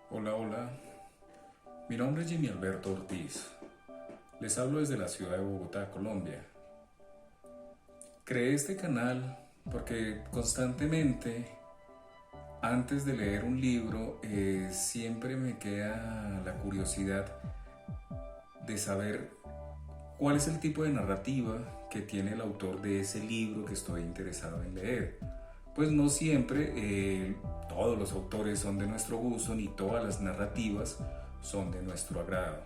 Hola, hola. Mi nombre es Jimmy Alberto Ortiz. Les hablo desde la ciudad de Bogotá, Colombia. Creé este canal porque constantemente, antes de leer un libro, siempre me queda la curiosidad de saber cuál es el tipo de narrativa que tiene el autor de ese libro que estoy interesado en leer. Pues no siempre todos los autores son de nuestro gusto ni todas las narrativas son de nuestro agrado.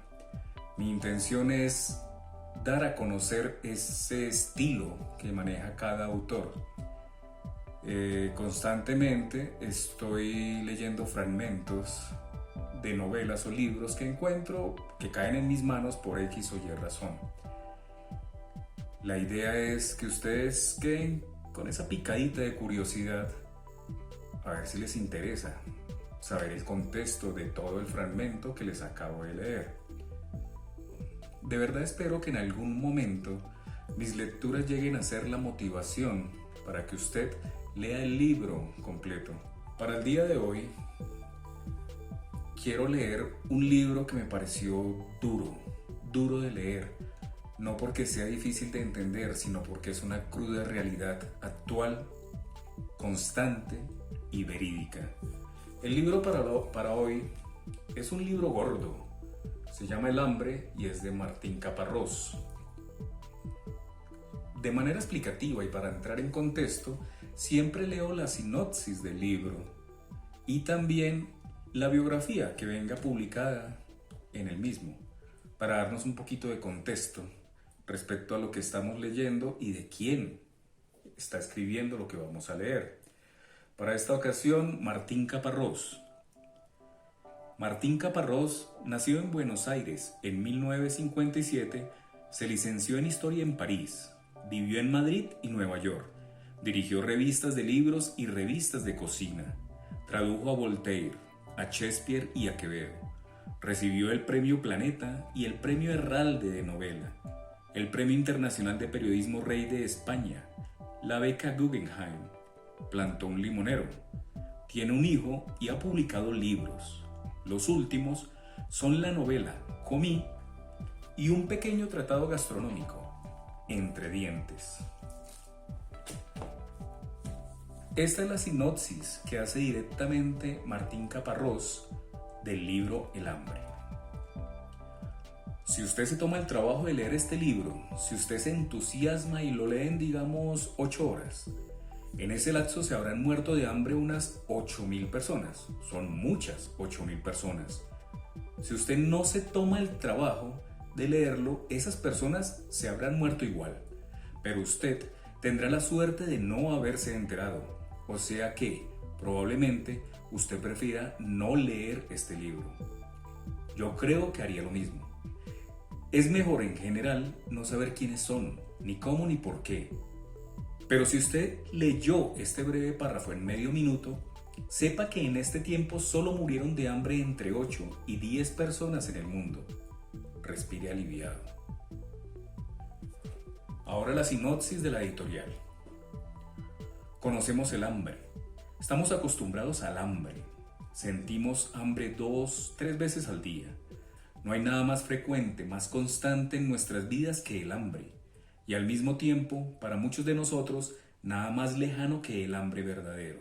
Mi intención es dar a conocer ese estilo que maneja cada autor. Constantemente estoy leyendo fragmentos de novelas o libros que encuentro que caen en mis manos por X o Y razón. La idea es que ustedes queden con esa picadita de curiosidad, a ver si les interesa saber el contexto de todo el fragmento que les acabo de leer. De verdad espero que en algún momento mis lecturas lleguen a ser la motivación para que usted lea el libro completo. Para el día de hoy quiero leer un libro que me pareció duro de leer. No porque sea difícil de entender, sino porque es una cruda realidad actual, constante y verídica. El libro para hoy es un libro gordo. Se llama El hambre y es de Martín Caparrós. De manera explicativa y para entrar en contexto, siempre leo la sinopsis del libro y también la biografía que venga publicada en el mismo, para darnos un poquito de contexto respecto a lo que estamos leyendo y de quién está escribiendo lo que vamos a leer. Para esta ocasión, Martín Caparrós. Martín Caparrós nació en Buenos Aires en 1957, se licenció en Historia en París, vivió en Madrid y Nueva York, dirigió revistas de libros y revistas de cocina, tradujo a Voltaire, a Shakespeare y a Quevedo, recibió el Premio Planeta y el Premio Herralde de Novela, el Premio Internacional de Periodismo Rey de España, la beca Guggenheim, plantó un limonero, tiene un hijo y ha publicado libros. Los últimos son la novela Comí y un pequeño tratado gastronómico, Entre dientes. Esta es la sinopsis que hace directamente Martín Caparrós del libro El hambre. Si usted se toma el trabajo de leer este libro, si usted se entusiasma y lo lee en, digamos, 8 horas, en ese lapso se habrán muerto de hambre unas 8.000 personas. Son muchas 8.000 personas. Si usted no se toma el trabajo de leerlo, esas personas se habrán muerto igual. Pero usted tendrá la suerte de no haberse enterado. O sea que, probablemente, usted prefiera no leer este libro. Yo creo que haría lo mismo. Es mejor en general no saber quiénes son, ni cómo ni por qué. Pero si usted leyó este breve párrafo en medio minuto, sepa que en este tiempo solo murieron de hambre entre 8 y 10 personas en el mundo. Respire aliviado. Ahora la sinopsis de la editorial. Conocemos el hambre. Estamos acostumbrados al hambre. Sentimos hambre 2, 3 veces al día. No hay nada más frecuente, más constante en nuestras vidas que el hambre. Y al mismo tiempo, para muchos de nosotros, nada más lejano que el hambre verdadero.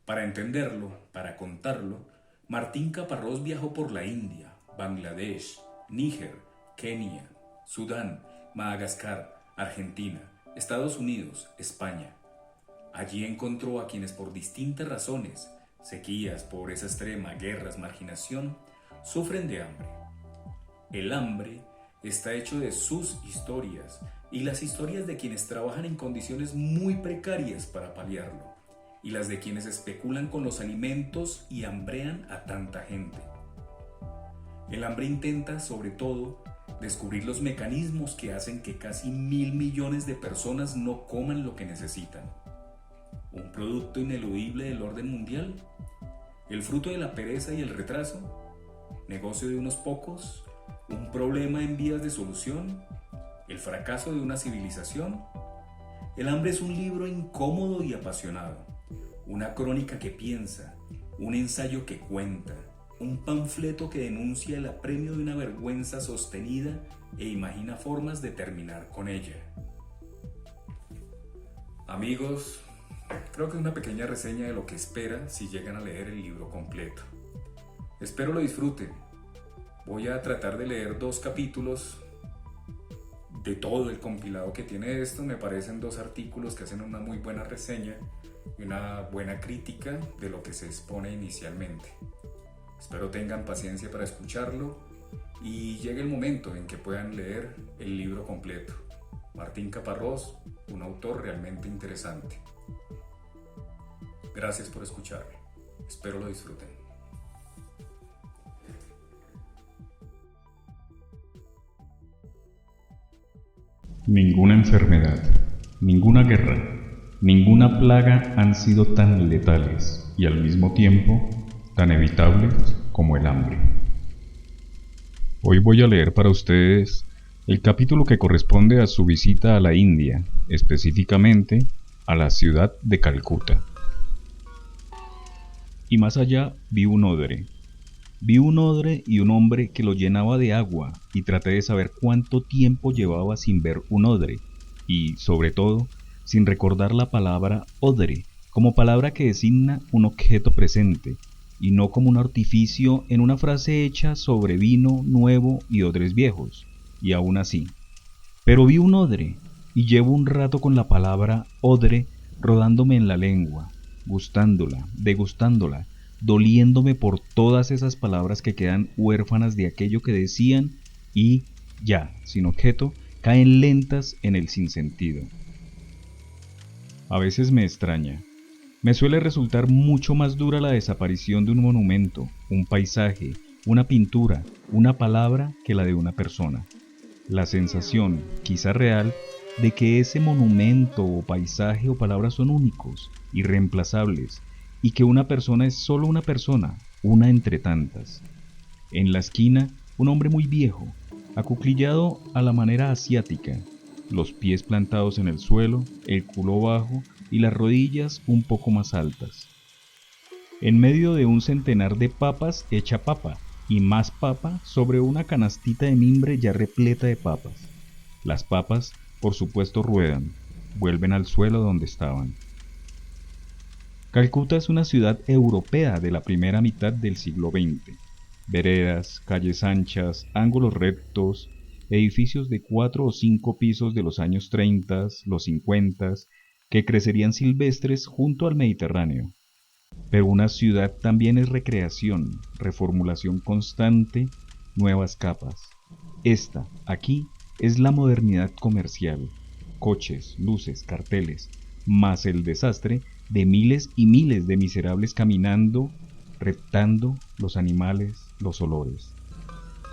Para entenderlo, para contarlo, Martín Caparrós viajó por la India, Bangladesh, Níger, Kenia, Sudán, Madagascar, Argentina, Estados Unidos, España. Allí encontró a quienes por distintas razones, sequías, pobreza extrema, guerras, marginación, sufren de hambre. El hambre está hecho de sus historias y las historias de quienes trabajan en condiciones muy precarias para paliarlo y las de quienes especulan con los alimentos y hambrean a tanta gente. El hambre intenta, sobre todo, descubrir los mecanismos que hacen que casi 1.000 millones de personas no coman lo que necesitan. ¿Un producto ineludible del orden mundial? ¿El fruto de la pereza y el retraso? ¿Negocio de unos pocos? ¿Un problema en vías de solución? ¿El fracaso de una civilización? El hambre es un libro incómodo y apasionado, una crónica que piensa, un ensayo que cuenta, un panfleto que denuncia el apremio de una vergüenza sostenida e imagina formas de terminar con ella. Amigos, creo que es una pequeña reseña de lo que espera si llegan a leer el libro completo. Espero lo disfruten. Voy a tratar de leer 2 capítulos de todo el compilado que tiene esto. Me parecen 2 artículos que hacen una muy buena reseña y una buena crítica de lo que se expone inicialmente. Espero tengan paciencia para escucharlo y llegue el momento en que puedan leer el libro completo. Martín Caparrós, un autor realmente interesante. Gracias por escucharme. Espero lo disfruten. Ninguna enfermedad, ninguna guerra, ninguna plaga han sido tan letales y al mismo tiempo tan evitables como el hambre. Hoy voy a leer para ustedes el capítulo que corresponde a su visita a la India, específicamente a la ciudad de Calcuta. Y más allá vi un odre. Vi un odre y un hombre que lo llenaba de agua y traté de saber cuánto tiempo llevaba sin ver un odre y, sobre todo, sin recordar la palabra odre como palabra que designa un objeto presente y no como un artificio en una frase hecha sobre vino nuevo y odres viejos, y aún así. Pero vi un odre y llevo un rato con la palabra odre rodándome en la lengua, gustándola, degustándola, doliéndome por todas esas palabras que quedan huérfanas de aquello que decían y, ya, sin objeto, caen lentas en el sinsentido. A veces me extraña. Me suele resultar mucho más dura la desaparición de un monumento, un paisaje, una pintura, una palabra que la de una persona. La sensación, quizá real, de que ese monumento o paisaje o palabra son únicos, irreemplazables, y que una persona es solo una persona, una entre tantas. En la esquina, un hombre muy viejo, acuclillado a la manera asiática, los pies plantados en el suelo, el culo bajo y las rodillas un poco más altas. En medio de un centenar de papas hecha papa, y más papa sobre una canastita de mimbre ya repleta de papas. Las papas, por supuesto, ruedan, vuelven al suelo donde estaban. Calcuta es una ciudad europea de la primera mitad del siglo XX. Veredas, calles anchas, ángulos rectos, edificios de 4 o 5 pisos de los años 30, los 50, que crecerían silvestres junto al Mediterráneo. Pero una ciudad también es recreación, reformulación constante, nuevas capas. Esta, aquí, es la modernidad comercial. Coches, luces, carteles, más el desastre de miles y miles de miserables caminando, reptando los animales, los olores.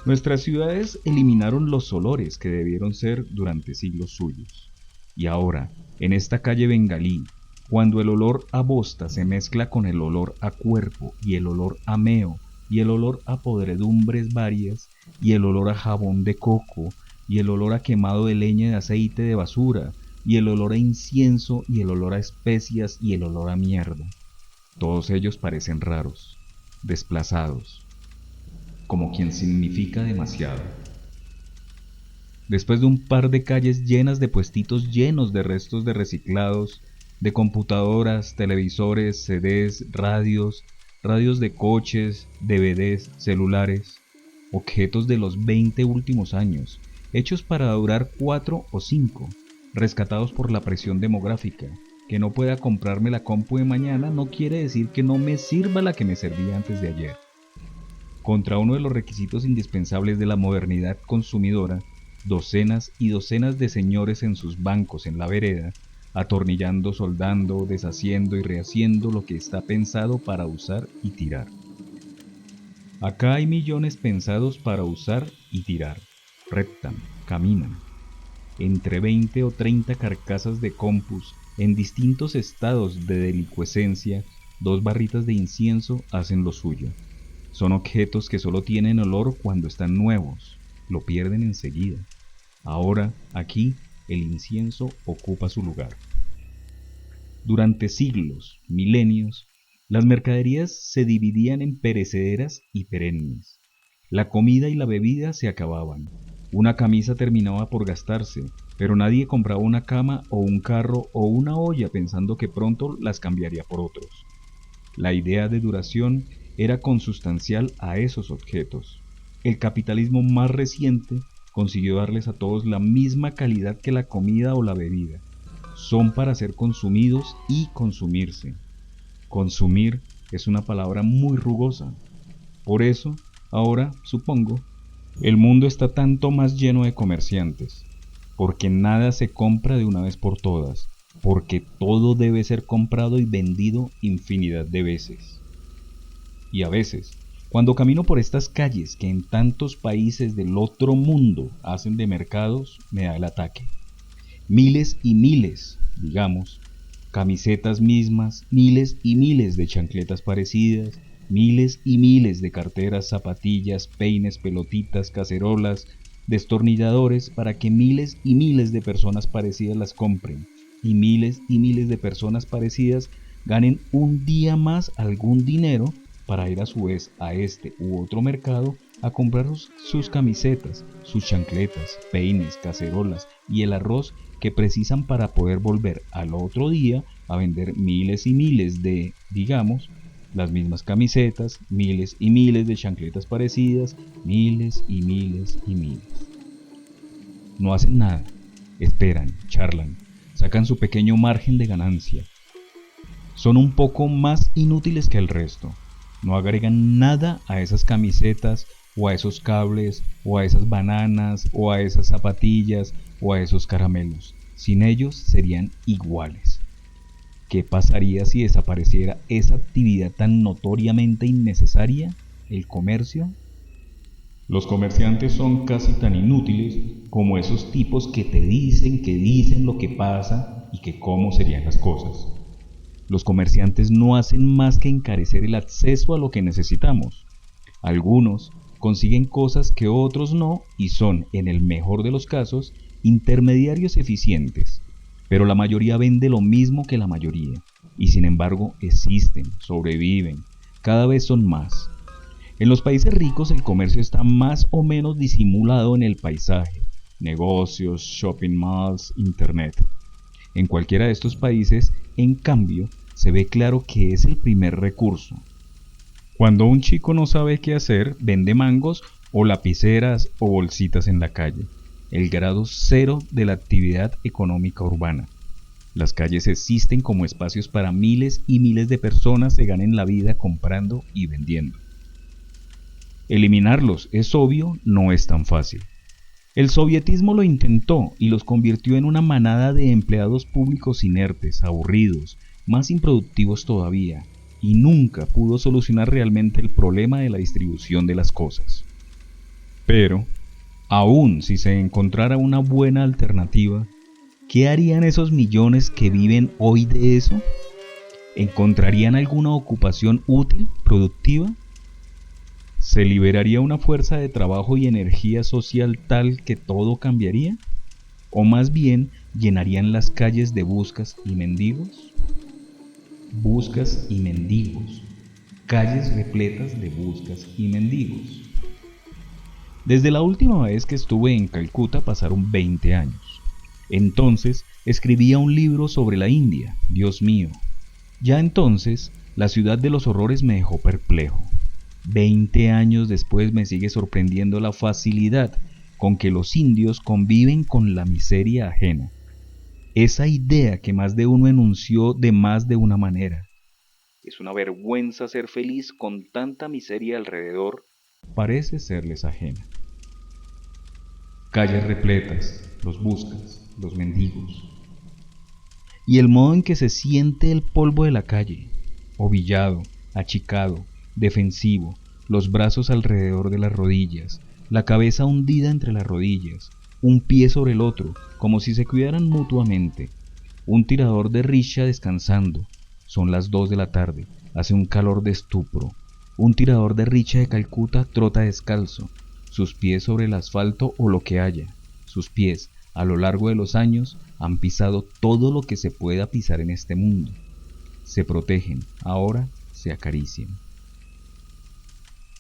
Nuestras ciudades eliminaron los olores que debieron ser durante siglos suyos. Y ahora, en esta calle bengalí, cuando el olor a bosta se mezcla con el olor a cuerpo y el olor a meo y el olor a podredumbres varias y el olor a jabón de coco y el olor a quemado de leña de aceite de basura y el olor a incienso y el olor a especias y el olor a mierda. Todos ellos parecen raros, desplazados, como quien significa demasiado. Después de un par de calles llenas de puestitos llenos de restos de reciclados, de computadoras, televisores, CDs, radios de coches, DVDs, celulares, objetos de los 20 últimos años, hechos para durar 4 o 5, rescatados por la presión demográfica. Que no pueda comprarme la compu de mañana no quiere decir que no me sirva la que me servía antes de ayer. Contra uno de los requisitos indispensables de la modernidad consumidora, docenas y docenas de señores en sus bancos en la vereda, atornillando, soldando, deshaciendo y rehaciendo lo que está pensado para usar y tirar. Acá hay millones pensados para usar y tirar. Reptan, caminan. Entre 20 o 30 carcasas de compus en distintos estados de delicuescencia, 2 barritas de incienso hacen lo suyo. Son objetos que solo tienen olor cuando están nuevos, lo pierden enseguida. Ahora, aquí, el incienso ocupa su lugar. Durante siglos, milenios, Las mercaderías se dividían en perecederas y perennes. La comida y la bebida se acababan. Una camisa terminaba por gastarse, pero nadie compraba una cama o un carro o una olla pensando que pronto las cambiaría por otros. La idea de duración era consustancial a esos objetos. El capitalismo más reciente consiguió darles a todos la misma calidad que la comida o la bebida. Son para ser consumidos y consumirse. Consumir es una palabra muy rugosa. Por eso, ahora, supongo, el mundo está tanto más lleno de comerciantes, porque nada se compra de una vez por todas, porque todo debe ser comprado y vendido infinidad de veces. Y a veces, cuando camino por estas calles que en tantos países del otro mundo hacen de mercados, me da el ataque. Miles y miles, digamos, camisetas mismas, miles y miles de chancletas parecidas, miles y miles de carteras, zapatillas, peines, pelotitas, cacerolas, destornilladores para que miles y miles de personas parecidas las compren y miles de personas parecidas ganen un día más algún dinero para ir a su vez a este u otro mercado a comprar sus camisetas, sus chancletas, peines, cacerolas y el arroz que precisan para poder volver al otro día a vender miles y miles de, digamos, las mismas camisetas, miles y miles de chancletas parecidas, miles y miles y miles. No hacen nada, esperan, charlan, sacan su pequeño margen de ganancia. Son un poco más inútiles que el resto. No agregan nada a esas camisetas, o a esos cables, o a esas bananas, o a esas zapatillas, o a esos caramelos. Sin ellos serían iguales. ¿Qué pasaría si desapareciera esa actividad tan notoriamente innecesaria, el comercio? Los comerciantes son casi tan inútiles como esos tipos que dicen lo que pasa y que cómo serían las cosas. Los comerciantes no hacen más que encarecer el acceso a lo que necesitamos. Algunos consiguen cosas que otros no y son, en el mejor de los casos, intermediarios eficientes. Pero la mayoría vende lo mismo que la mayoría, y sin embargo existen, sobreviven, cada vez son más. En los países ricos el comercio está más o menos disimulado en el paisaje, negocios, shopping malls, internet. En cualquiera de estos países, en cambio, se ve claro que es el primer recurso. Cuando un chico no sabe qué hacer, vende mangos o lapiceras o bolsitas en la calle. El grado cero de la actividad económica urbana. Las calles existen como espacios para miles y miles de personas se ganen la vida comprando y vendiendo. Eliminarlos, es obvio, no es tan fácil. El sovietismo lo intentó y los convirtió en una manada de empleados públicos inertes, aburridos, más improductivos todavía, y nunca pudo solucionar realmente el problema de la distribución de las cosas. Pero, aun si se encontrara una buena alternativa, ¿qué harían esos millones que viven hoy de eso? ¿Encontrarían alguna ocupación útil, productiva? ¿Se liberaría una fuerza de trabajo y energía social tal que todo cambiaría? ¿O más bien llenarían las calles de buscas y mendigos? Buscas y mendigos. Calles repletas de buscas y mendigos. Desde la última vez que estuve en Calcuta pasaron 20 años. Entonces escribía un libro sobre la India, Dios mío. Ya entonces, la ciudad de los horrores me dejó perplejo. 20 años después me sigue sorprendiendo la facilidad con que los indios conviven con la miseria ajena. Esa idea que más de uno enunció de más de una manera. Es una vergüenza ser feliz con tanta miseria alrededor, parece serles ajena. Calles repletas, los buscas, los mendigos. Y el modo en que se siente el polvo de la calle, ovillado, achicado, defensivo, los brazos alrededor de las rodillas, la cabeza hundida entre las rodillas, un pie sobre el otro, como si se cuidaran mutuamente, un tirador de rickshaw descansando, son las 2 de la tarde, hace un calor de estupro, un tirador de rickshaw de Calcuta trota descalzo, sus pies sobre el asfalto o lo que haya, sus pies, a lo largo de los años, han pisado todo lo que se pueda pisar en este mundo. Se protegen, ahora se acaricien.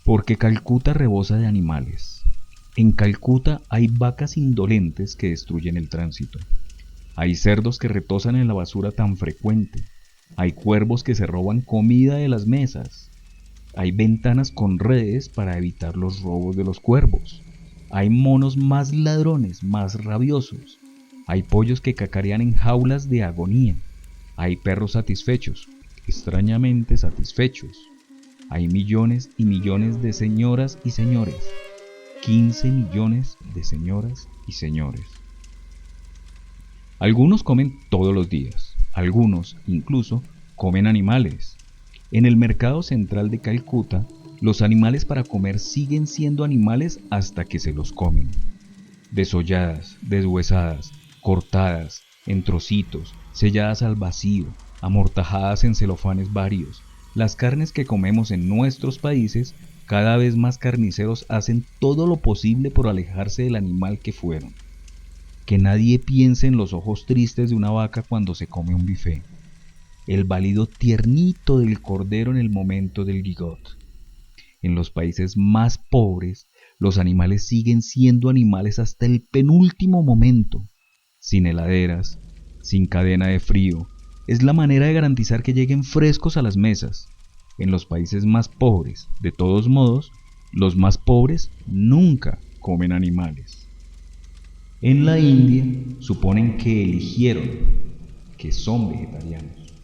Porque Calcuta rebosa de animales. En Calcuta hay vacas indolentes que destruyen el tránsito. Hay cerdos que retosan en la basura tan frecuente. Hay cuervos que se roban comida de las mesas. Hay ventanas con redes para evitar los robos de los cuervos. Hay monos más ladrones, más rabiosos. Hay pollos que cacarean en jaulas de agonía. Hay perros satisfechos, extrañamente satisfechos. Hay millones y millones de señoras y señores. 15 millones de señoras y señores. Algunos comen todos los días. Algunos, incluso, comen animales. En el mercado central de Calcuta, los animales para comer siguen siendo animales hasta que se los comen. Desolladas, deshuesadas, cortadas, en trocitos, selladas al vacío, amortajadas en celofanes varios. Las carnes que comemos en nuestros países, cada vez más carniceros hacen todo lo posible por alejarse del animal que fueron. Que nadie piense en los ojos tristes de una vaca cuando se come un bife. El balido tiernito del cordero en el momento del gigot. En los países más pobres, los animales siguen siendo animales hasta el penúltimo momento. Sin heladeras, sin cadena de frío, es la manera de garantizar que lleguen frescos a las mesas. En los países más pobres, de todos modos, los más pobres nunca comen animales. En la India suponen que eligieron, que son vegetarianos.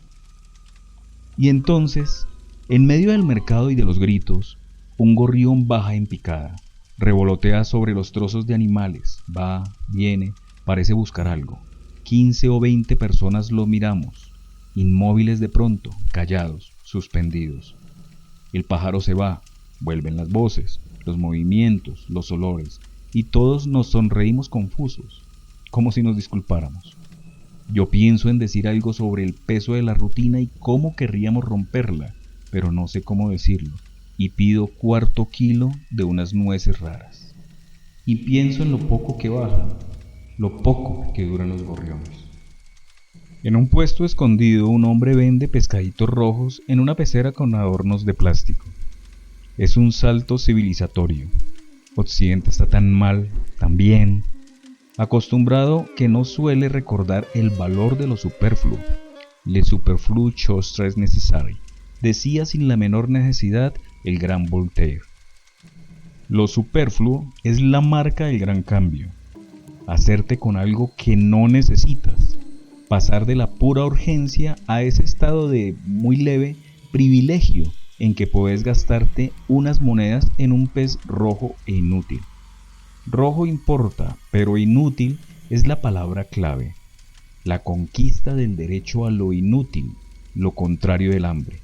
Y entonces, en medio del mercado y de los gritos, un gorrión baja en picada, revolotea sobre los trozos de animales, va, viene, parece buscar algo. 15 o 20 personas lo miramos, inmóviles de pronto, callados, suspendidos. El pájaro se va, vuelven las voces, los movimientos, los olores, y todos nos sonreímos confusos, como si nos disculpáramos. Yo pienso en decir algo sobre el peso de la rutina y cómo querríamos romperla, pero no sé cómo decirlo, y pido cuarto kilo de unas nueces raras. Y pienso en lo poco que baja, lo poco que duran los gorriones. En un puesto escondido un hombre vende pescaditos rojos en una pecera con adornos de plástico. Es un salto civilizatorio. Occidente está tan mal, tan bien, acostumbrado que no suele recordar el valor de lo superfluo. Le superflu chose très nécessaire, decía sin la menor necesidad el gran Voltaire. Lo superfluo es la marca del gran cambio. Hacerte con algo que no necesitas. Pasar de la pura urgencia a ese estado de muy leve privilegio en que puedes gastarte unas monedas en un pez rojo e inútil. Rojo importa, pero inútil es la palabra clave. La conquista del derecho a lo inútil, lo contrario del hambre.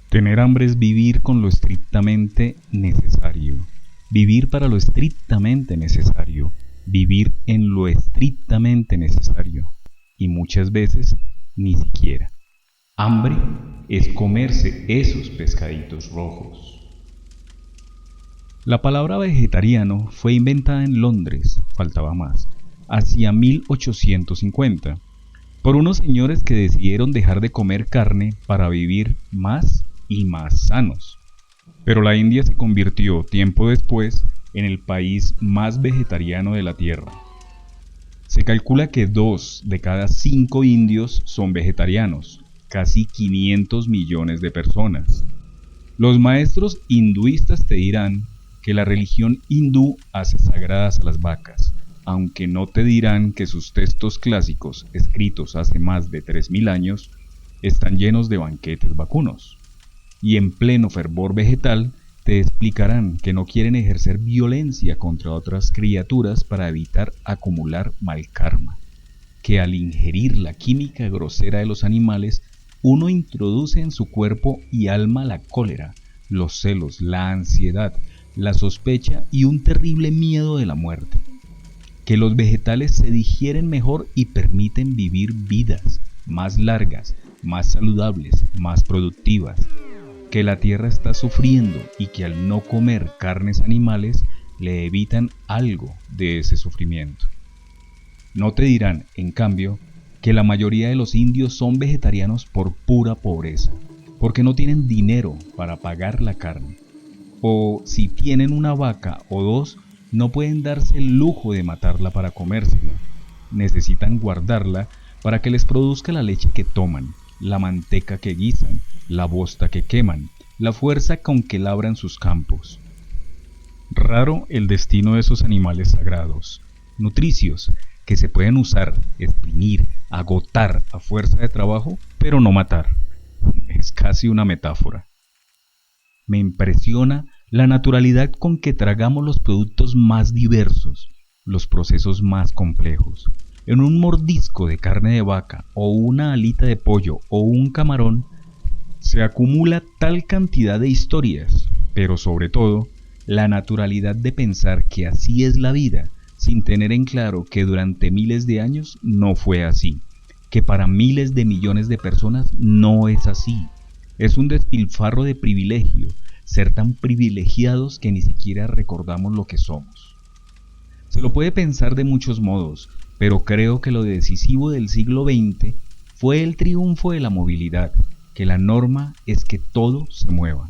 Tener hambre es vivir con lo estrictamente necesario. Vivir para lo estrictamente necesario. Vivir en lo estrictamente necesario. Y muchas veces ni siquiera. Hambre es comerse esos pescaditos rojos. La palabra vegetariano fue inventada en Londres, faltaba más, hacia 1850, por unos señores que decidieron dejar de comer carne para vivir más y más sanos. Pero la India se convirtió tiempo después en el país más vegetariano de la Tierra. Se calcula que 2 de cada 5 indios son vegetarianos, casi 500 millones de personas. Los maestros hinduistas te dirán que la religión hindú hace sagradas a las vacas, aunque no te dirán que sus textos clásicos, escritos hace más de 3000 años, están llenos de banquetes vacunos. Y en pleno fervor vegetal, te explicarán que no quieren ejercer violencia contra otras criaturas para evitar acumular mal karma, que al ingerir la química grosera de los animales, uno introduce en su cuerpo y alma la cólera, los celos, la ansiedad, la sospecha y un terrible miedo de la muerte, que los vegetales se digieren mejor y permiten vivir vidas más largas, más saludables, más productivas, que la tierra está sufriendo y que al no comer carnes animales le evitan algo de ese sufrimiento. No te dirán, en cambio, que la mayoría de los indios son vegetarianos por pura pobreza, porque no tienen dinero para pagar la carne. O si tienen una vaca o dos, no pueden darse el lujo de matarla para comérsela. Necesitan guardarla para que les produzca la leche que toman, la manteca que guisan, la bosta que queman, la fuerza con que labran sus campos. Raro el destino de esos animales sagrados, nutricios, que se pueden usar, exprimir, agotar a fuerza de trabajo, pero no matar. Es casi una metáfora. Me impresiona la naturalidad con que tragamos los productos más diversos, los procesos más complejos. En un mordisco de carne de vaca o una alita de pollo o un camarón, se acumula tal cantidad de historias, pero sobre todo, la naturalidad de pensar que así es la vida, sin tener en claro que durante miles de años no fue así, que para miles de millones de personas no es así. Es un despilfarro de privilegio, ser tan privilegiados que ni siquiera recordamos lo que somos. Se lo puede pensar de muchos modos, pero creo que lo decisivo del siglo XX fue el triunfo de la movilidad, que la norma es que todo se mueva.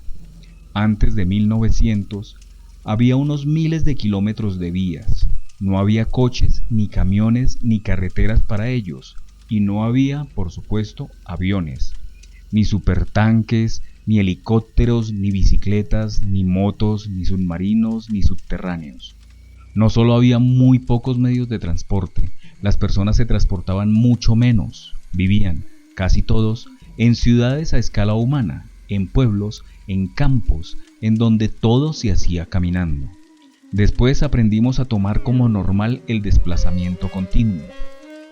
Antes de 1900 había unos miles de kilómetros de vías, no había coches, ni camiones, ni carreteras para ellos, y no había, por supuesto, aviones, ni supertanques, ni helicópteros, ni bicicletas, ni motos, ni submarinos, ni subterráneos. No solo había muy pocos medios de transporte, las personas se transportaban mucho menos, vivían, casi todos, en ciudades a escala humana, en pueblos, en campos, en donde todo se hacía caminando. Después aprendimos a tomar como normal el desplazamiento continuo.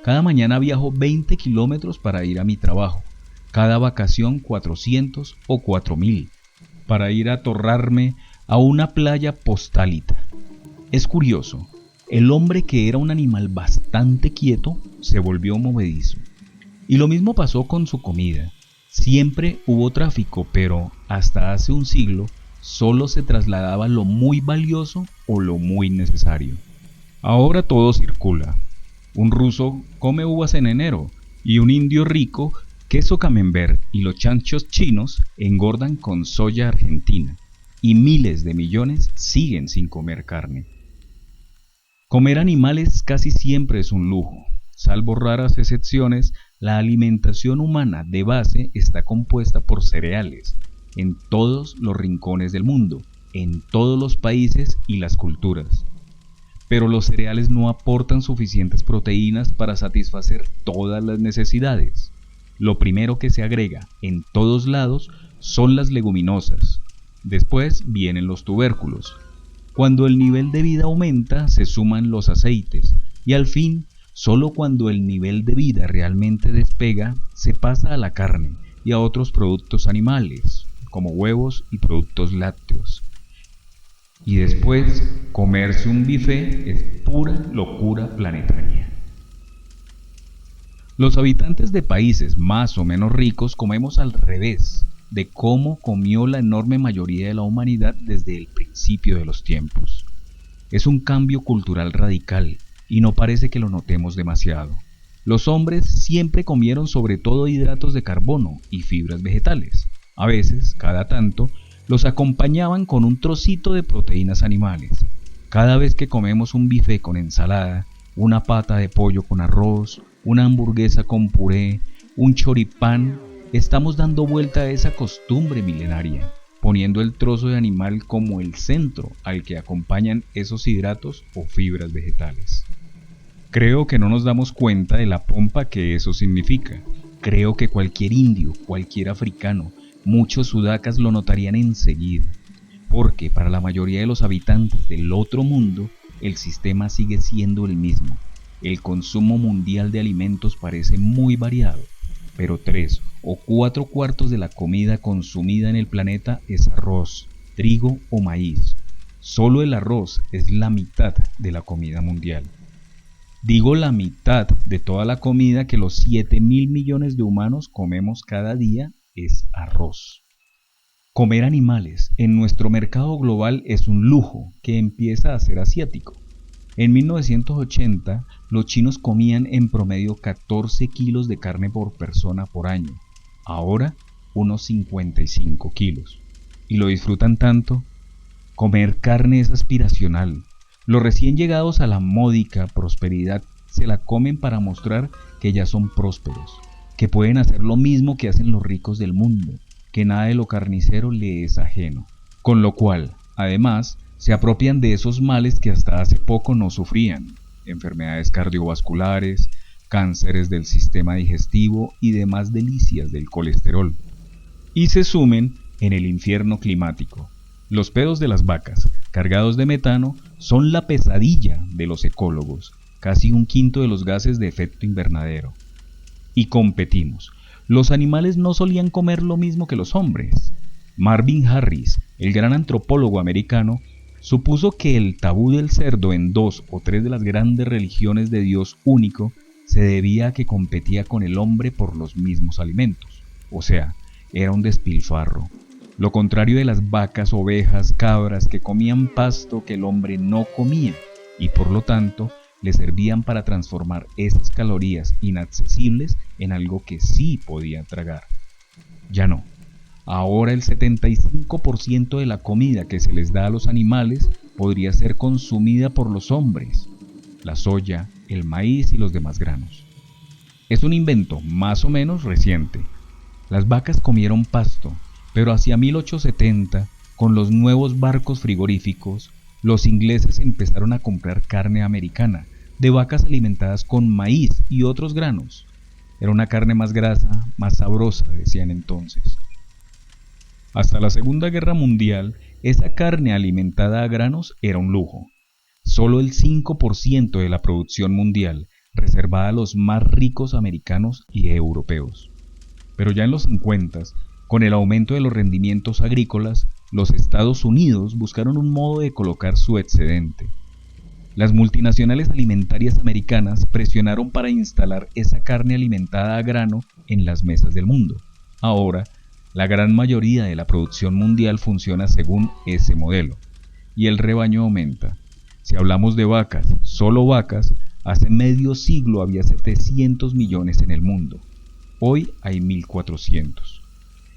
Cada mañana viajo 20 kilómetros para ir a mi trabajo, cada vacación 400 o 4000, para ir a torrarme a una playa postálita. Es curioso, el hombre que era un animal bastante quieto se volvió movedizo. Y lo mismo pasó con su comida. Siempre hubo tráfico, pero hasta hace un siglo solo se trasladaba lo muy valioso o lo muy necesario. Ahora todo circula. Un ruso come uvas en enero y un indio rico queso camembert, y los chanchos chinos engordan con soya argentina y miles de millones siguen sin comer carne. Comer animales casi siempre es un lujo. Salvo raras excepciones, la alimentación humana de base está compuesta por cereales, en todos los rincones del mundo, en todos los países y las culturas. Pero los cereales no aportan suficientes proteínas para satisfacer todas las necesidades. Lo primero que se agrega en todos lados son las leguminosas. Después vienen los tubérculos. Cuando el nivel de vida aumenta, se suman los aceites y al fin, solo cuando el nivel de vida realmente despega, se pasa a la carne y a otros productos animales, como huevos y productos lácteos. Y después, comerse un buffet es pura locura planetaria. Los habitantes de países más o menos ricos comemos al revés de cómo comió la enorme mayoría de la humanidad desde el principio de los tiempos. Es un cambio cultural radical y no parece que lo notemos demasiado. Los hombres siempre comieron sobre todo hidratos de carbono y fibras vegetales. A veces, cada tanto, los acompañaban con un trocito de proteínas animales. Cada vez que comemos un bife con ensalada, una pata de pollo con arroz, una hamburguesa con puré, un choripán, estamos dando vuelta a esa costumbre milenaria, poniendo el trozo de animal como el centro al que acompañan esos hidratos o fibras vegetales. Creo que no nos damos cuenta de la pompa que eso significa. Creo que cualquier indio, cualquier africano, muchos sudacas lo notarían enseguida, porque para la mayoría de los habitantes del otro mundo, el sistema sigue siendo el mismo. El consumo mundial de alimentos parece muy variado, pero 3 o 4 cuartos de la comida consumida en el planeta es arroz, trigo o maíz. Solo el arroz es la mitad de la comida mundial. Digo la mitad de toda la comida que los 7.000 millones de humanos comemos cada día es arroz. Comer animales en nuestro mercado global es un lujo que empieza a ser asiático. En 1980, los chinos comían en promedio 14 kilos de carne por persona por año. Ahora unos 55 kilos. Y lo disfrutan tanto. Comer carne es aspiracional. Los recién llegados a la módica prosperidad se la comen para mostrar que ya son prósperos, que pueden hacer lo mismo que hacen los ricos del mundo, que nada de lo carnicero le es ajeno. Con lo cual, además, se apropian de esos males que hasta hace poco no sufrían: enfermedades cardiovasculares, cánceres del sistema digestivo y demás delicias del colesterol. Y se sumen en el infierno climático. Los pedos de las vacas, cargados de metano, son la pesadilla de los ecólogos, casi un quinto de los gases de efecto invernadero. Y competimos. Los animales no solían comer lo mismo que los hombres. Marvin Harris, el gran antropólogo americano, supuso que el tabú del cerdo en 2 o 3 de las grandes religiones de Dios único se debía a que competía con el hombre por los mismos alimentos. O sea, era un despilfarro. Lo contrario de las vacas, ovejas, cabras que comían pasto que el hombre no comía y por lo tanto le servían para transformar esas calorías inaccesibles en algo que sí podía tragar. Ya no. Ahora el 75% de la comida que se les da a los animales podría ser consumida por los hombres: la soya, el maíz y los demás granos. Es un invento más o menos reciente. Las vacas comieron pasto, pero hacia 1870, con los nuevos barcos frigoríficos, los ingleses empezaron a comprar carne americana, de vacas alimentadas con maíz y otros granos. Era una carne más grasa, más sabrosa, decían entonces. Hasta la Segunda Guerra Mundial, esa carne alimentada a granos era un lujo. Solo el 5% de la producción mundial, reservada a los más ricos americanos y europeos. Pero ya en los 50, con el aumento de los rendimientos agrícolas, los Estados Unidos buscaron un modo de colocar su excedente. Las multinacionales alimentarias americanas presionaron para instalar esa carne alimentada a grano en las mesas del mundo. Ahora, la gran mayoría de la producción mundial funciona según ese modelo, y el rebaño aumenta. Si hablamos de vacas, solo vacas, hace medio siglo había 700 millones en el mundo. Hoy hay 1400.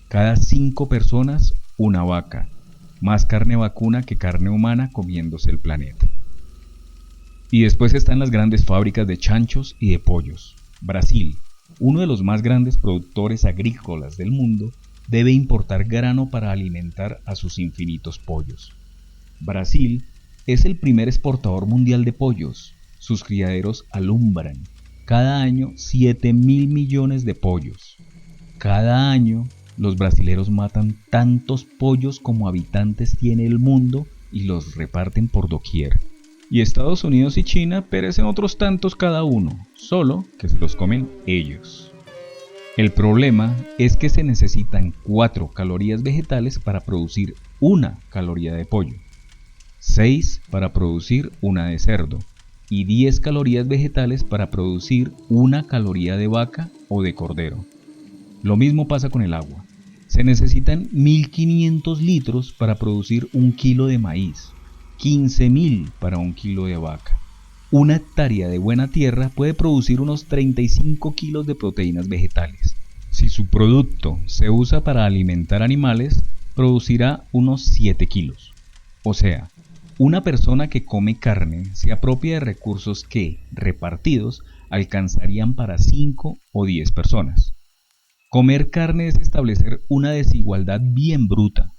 Cada 5 personas, una vaca. Más carne vacuna que carne humana comiéndose el planeta. Y después están las grandes fábricas de chanchos y de pollos. Brasil, uno de los más grandes productores agrícolas del mundo, debe importar grano para alimentar a sus infinitos pollos. Brasil es el primer exportador mundial de pollos. Sus criaderos alumbran cada año 7.000 millones de pollos. Cada año los brasileros matan tantos pollos como habitantes tiene el mundo y los reparten por doquier. Y Estados Unidos y China perecen otros tantos cada uno, solo que se los comen ellos. El problema es que se necesitan 4 calorías vegetales para producir 1 caloría de pollo, 6 para producir 1 de cerdo y 10 calorías vegetales para producir 1 caloría de vaca o de cordero. Lo mismo pasa con el agua. Se necesitan 1.500 litros para producir 1 kilo de maíz, 15.000 para 1 kilo de vaca. Una hectárea de buena tierra puede producir unos 35 kilos de proteínas vegetales. Si su producto se usa para alimentar animales, producirá unos 7 kilos. O sea, una persona que come carne se apropia de recursos que, repartidos, alcanzarían para 5 o 10 personas. Comer carne es establecer una desigualdad bien bruta.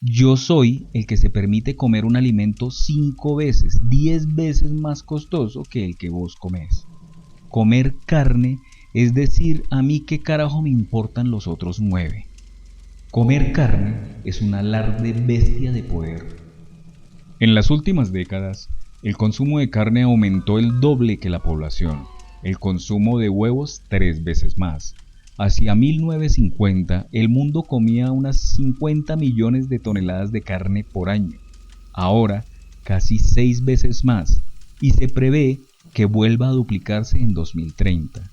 Yo soy el que se permite comer un alimento 5 veces, 10 veces más costoso que el que vos comés. Comer carne es decir a mí qué carajo me importan los otros 9. Comer carne es un alarde bestia de poder. En las últimas décadas, el consumo de carne aumentó el doble que la población, el consumo de huevos 3 veces más. Hacia 1950, el mundo comía unas 50 millones de toneladas de carne por año. Ahora, casi 6 veces más, y se prevé que vuelva a duplicarse en 2030.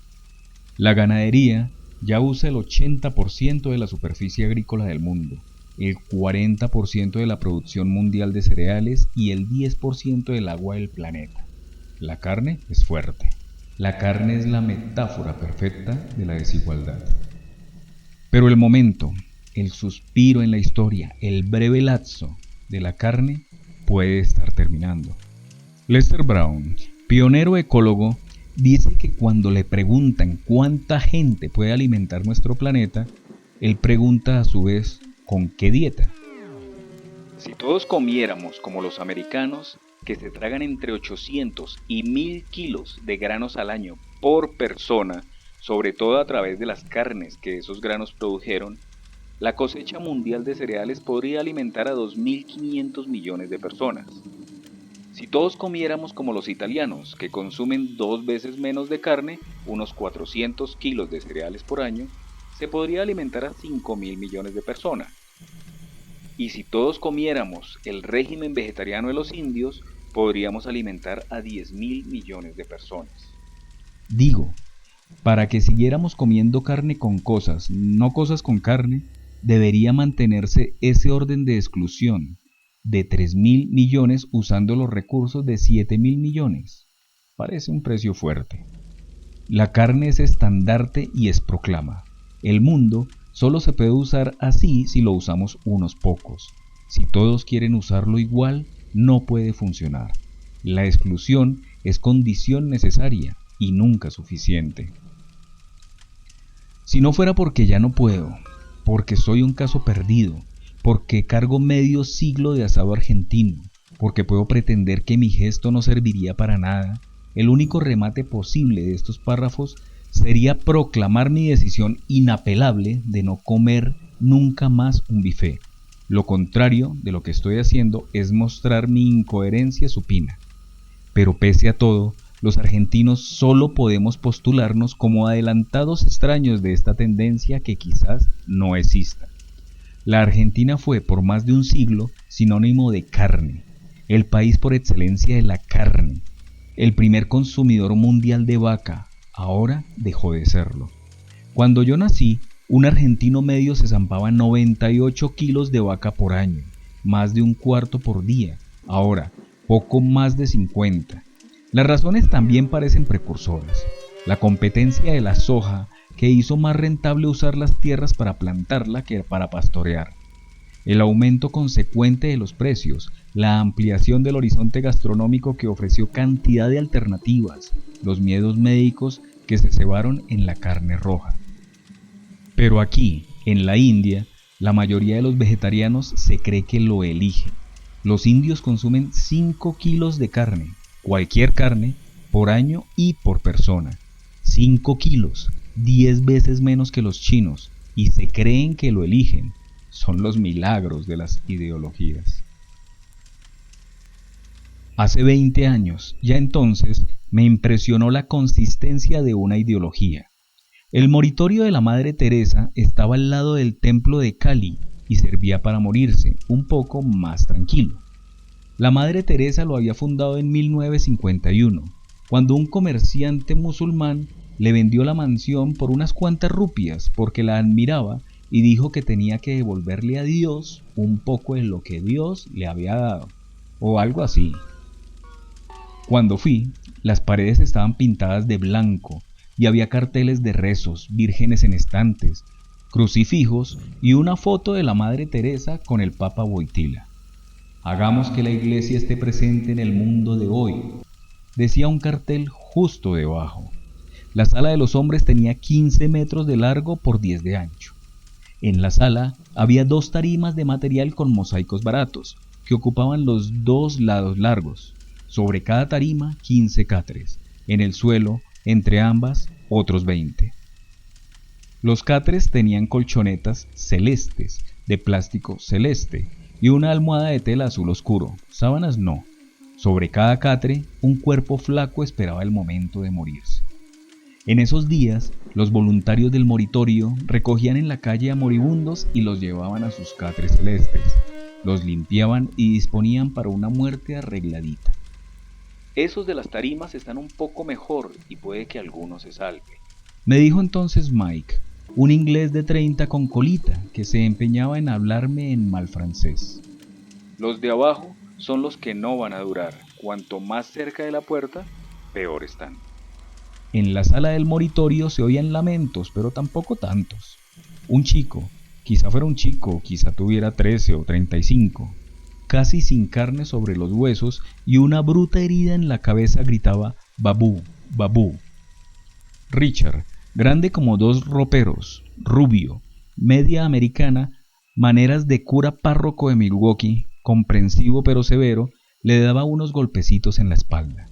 La ganadería ya usa el 80% de la superficie agrícola del mundo, el 40% de la producción mundial de cereales y el 10% del agua del planeta. La carne es fuerte. La carne es la metáfora perfecta de la desigualdad. Pero el momento, el suspiro en la historia, el breve lapso de la carne puede estar terminando. Lester Brown, pionero ecólogo, dice que cuando le preguntan cuánta gente puede alimentar nuestro planeta, él pregunta a su vez ¿con qué dieta? Si todos comiéramos como los americanos, que se tragan entre 800 y 1000 kilos de granos al año por persona, sobre todo a través de las carnes que esos granos produjeron, la cosecha mundial de cereales podría alimentar a 2.500 millones de personas. Si todos comiéramos como los italianos, que consumen 2 veces menos de carne, unos 400 kilos de cereales por año, se podría alimentar a 5.000 millones de personas. Y si todos comiéramos el régimen vegetariano de los indios, podríamos alimentar a 10.000 millones de personas. Digo, para que siguiéramos comiendo carne con cosas, no cosas con carne, debería mantenerse ese orden de exclusión de 3.000 millones usando los recursos de 7.000 millones. Parece un precio fuerte. La carne es estandarte y es proclama. El mundo solo se puede usar así si lo usamos unos pocos. Si todos quieren usarlo igual, no puede funcionar. La exclusión es condición necesaria y nunca suficiente. Si no fuera porque ya no puedo, porque soy un caso perdido, porque cargo medio siglo de asado argentino, porque puedo pretender que mi gesto no serviría para nada, el único remate posible de estos párrafos sería proclamar mi decisión inapelable de no comer nunca más un buffet. Lo contrario de lo que estoy haciendo es mostrar mi incoherencia supina. Pero pese a todo, los argentinos solo podemos postularnos como adelantados extraños de esta tendencia que quizás no exista. La Argentina fue por más de un siglo sinónimo de carne, el país por excelencia de la carne, el primer consumidor mundial de vaca, ahora dejó de serlo. Cuando yo nací, un argentino medio se zampaba 98 kilos de vaca por año, más de un cuarto por día, ahora poco más de 50. Las razones también parecen precursoras. La competencia de la soja, que hizo más rentable usar las tierras para plantarla que para pastorear. El aumento consecuente de los precios, la ampliación del horizonte gastronómico que ofreció cantidad de alternativas, los miedos médicos que se cebaron en la carne roja. Pero aquí, en la India, la mayoría de los vegetarianos se cree que lo elige. Los indios consumen 5 kilos de carne, cualquier carne, por año y por persona. 5 kilos, 10 veces menos que los chinos, y se creen que lo eligen. Son los milagros de las ideologías. Hace 20 años, ya entonces, me impresionó la consistencia de una ideología. El moritorio de la Madre Teresa estaba al lado del templo de Cali y servía para morirse un poco más tranquilo. La Madre Teresa lo había fundado en 1951, cuando un comerciante musulmán le vendió la mansión por unas cuantas rupias porque la admiraba y dijo que tenía que devolverle a Dios un poco de lo que Dios le había dado, o algo así. Cuando fui, las paredes estaban pintadas de blanco y había carteles de rezos, vírgenes en estantes, crucifijos y una foto de la Madre Teresa con el Papa Wojtyla. Hagamos que la iglesia esté presente en el mundo de hoy, decía un cartel justo debajo. La sala de los hombres tenía 15 metros de largo por 10 de ancho. En la sala había 2 tarimas de material con mosaicos baratos, que ocupaban los 2 lados largos. Sobre cada tarima 15 catres. En el suelo, entre ambas, otros 20. Los catres tenían colchonetas celestes, de plástico celeste, y una almohada de tela azul oscuro. Sábanas no. Sobre cada catre, un cuerpo flaco esperaba el momento de morirse. En esos días, los voluntarios del moritorio recogían en la calle a moribundos y los llevaban a sus catres celestes. Los limpiaban y disponían para una muerte arregladita. Esos de las tarimas están un poco mejor y puede que alguno se salve, me dijo entonces Mike, un inglés de 30 con colita que se empeñaba en hablarme en mal francés. Los de abajo son los que no van a durar. Cuanto más cerca de la puerta, peor están. En la sala del moritorio se oían lamentos, pero tampoco tantos. Un chico, Quizá fuera un chico, quizá tuviera 13 o 35, casi sin carne sobre los huesos y una bruta herida en la cabeza gritaba «Babú, babú». Richard, grande como dos roperos, rubio, media americana, maneras de cura párroco de Milwaukee, comprensivo pero severo, le daba unos golpecitos en la espalda.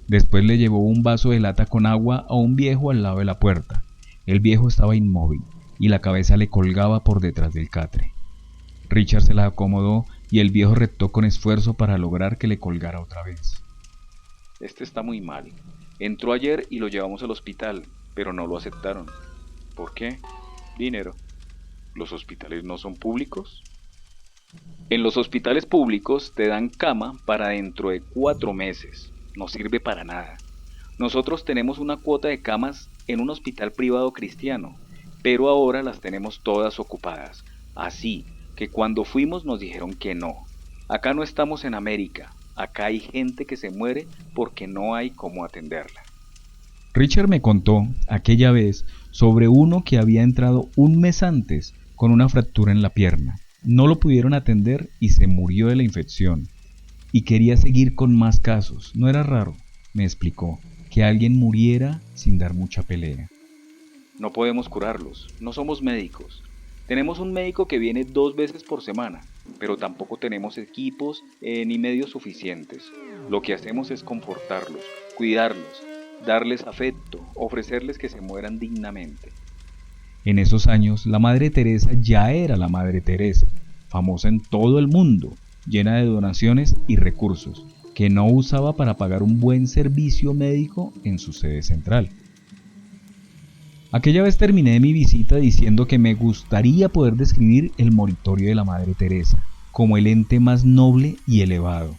Después le llevó un vaso de lata con agua a un viejo al lado de la puerta. El viejo estaba inmóvil y la cabeza le colgaba por detrás del catre. Richard se la acomodó y el viejo reptó con esfuerzo para lograr que le colgara otra vez. Este está muy mal. Entró ayer y lo llevamos al hospital, pero no lo aceptaron. ¿Por qué? Dinero. ¿Los hospitales no son públicos? En los hospitales públicos te dan cama para dentro de 4 meses. No sirve para nada. Nosotros tenemos una cuota de camas en un hospital privado cristiano, pero ahora las tenemos todas ocupadas. Así que cuando fuimos nos dijeron que no. Acá no estamos en América. Acá hay gente que se muere porque no hay cómo atenderla. Richard me contó aquella vez sobre uno que había entrado un mes antes con una fractura en la pierna. No lo pudieron atender y se murió de la infección. Y quería seguir con más casos. No era raro, me explicó, que alguien muriera sin dar mucha pelea. No podemos curarlos, no somos médicos. Tenemos un médico que viene 2 veces por semana, pero tampoco tenemos equipos ni medios suficientes. Lo que hacemos es confortarlos, cuidarlos, darles afecto, ofrecerles que se mueran dignamente. En esos años, la Madre Teresa ya era la Madre Teresa, famosa en todo el mundo, llena de donaciones y recursos, que no usaba para pagar un buen servicio médico en su sede central. Aquella vez terminé mi visita diciendo que me gustaría poder describir el moritorio de la Madre Teresa como el ente más noble y elevado,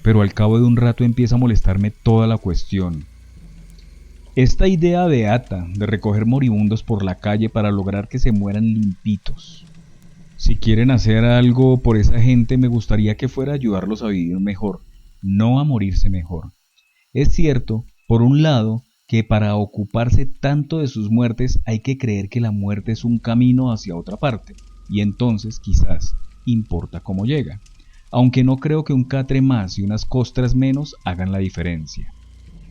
pero al cabo de un rato empieza a molestarme toda la cuestión. Esta idea beata de recoger moribundos por la calle para lograr que se mueran limpitos. Si quieren hacer algo por esa gente, me gustaría que fuera ayudarlos a vivir mejor, no a morirse mejor. Es cierto, por un lado, que para ocuparse tanto de sus muertes hay que creer que la muerte es un camino hacia otra parte, y entonces quizás importa cómo llega, aunque no creo que un catre más y unas costras menos hagan la diferencia.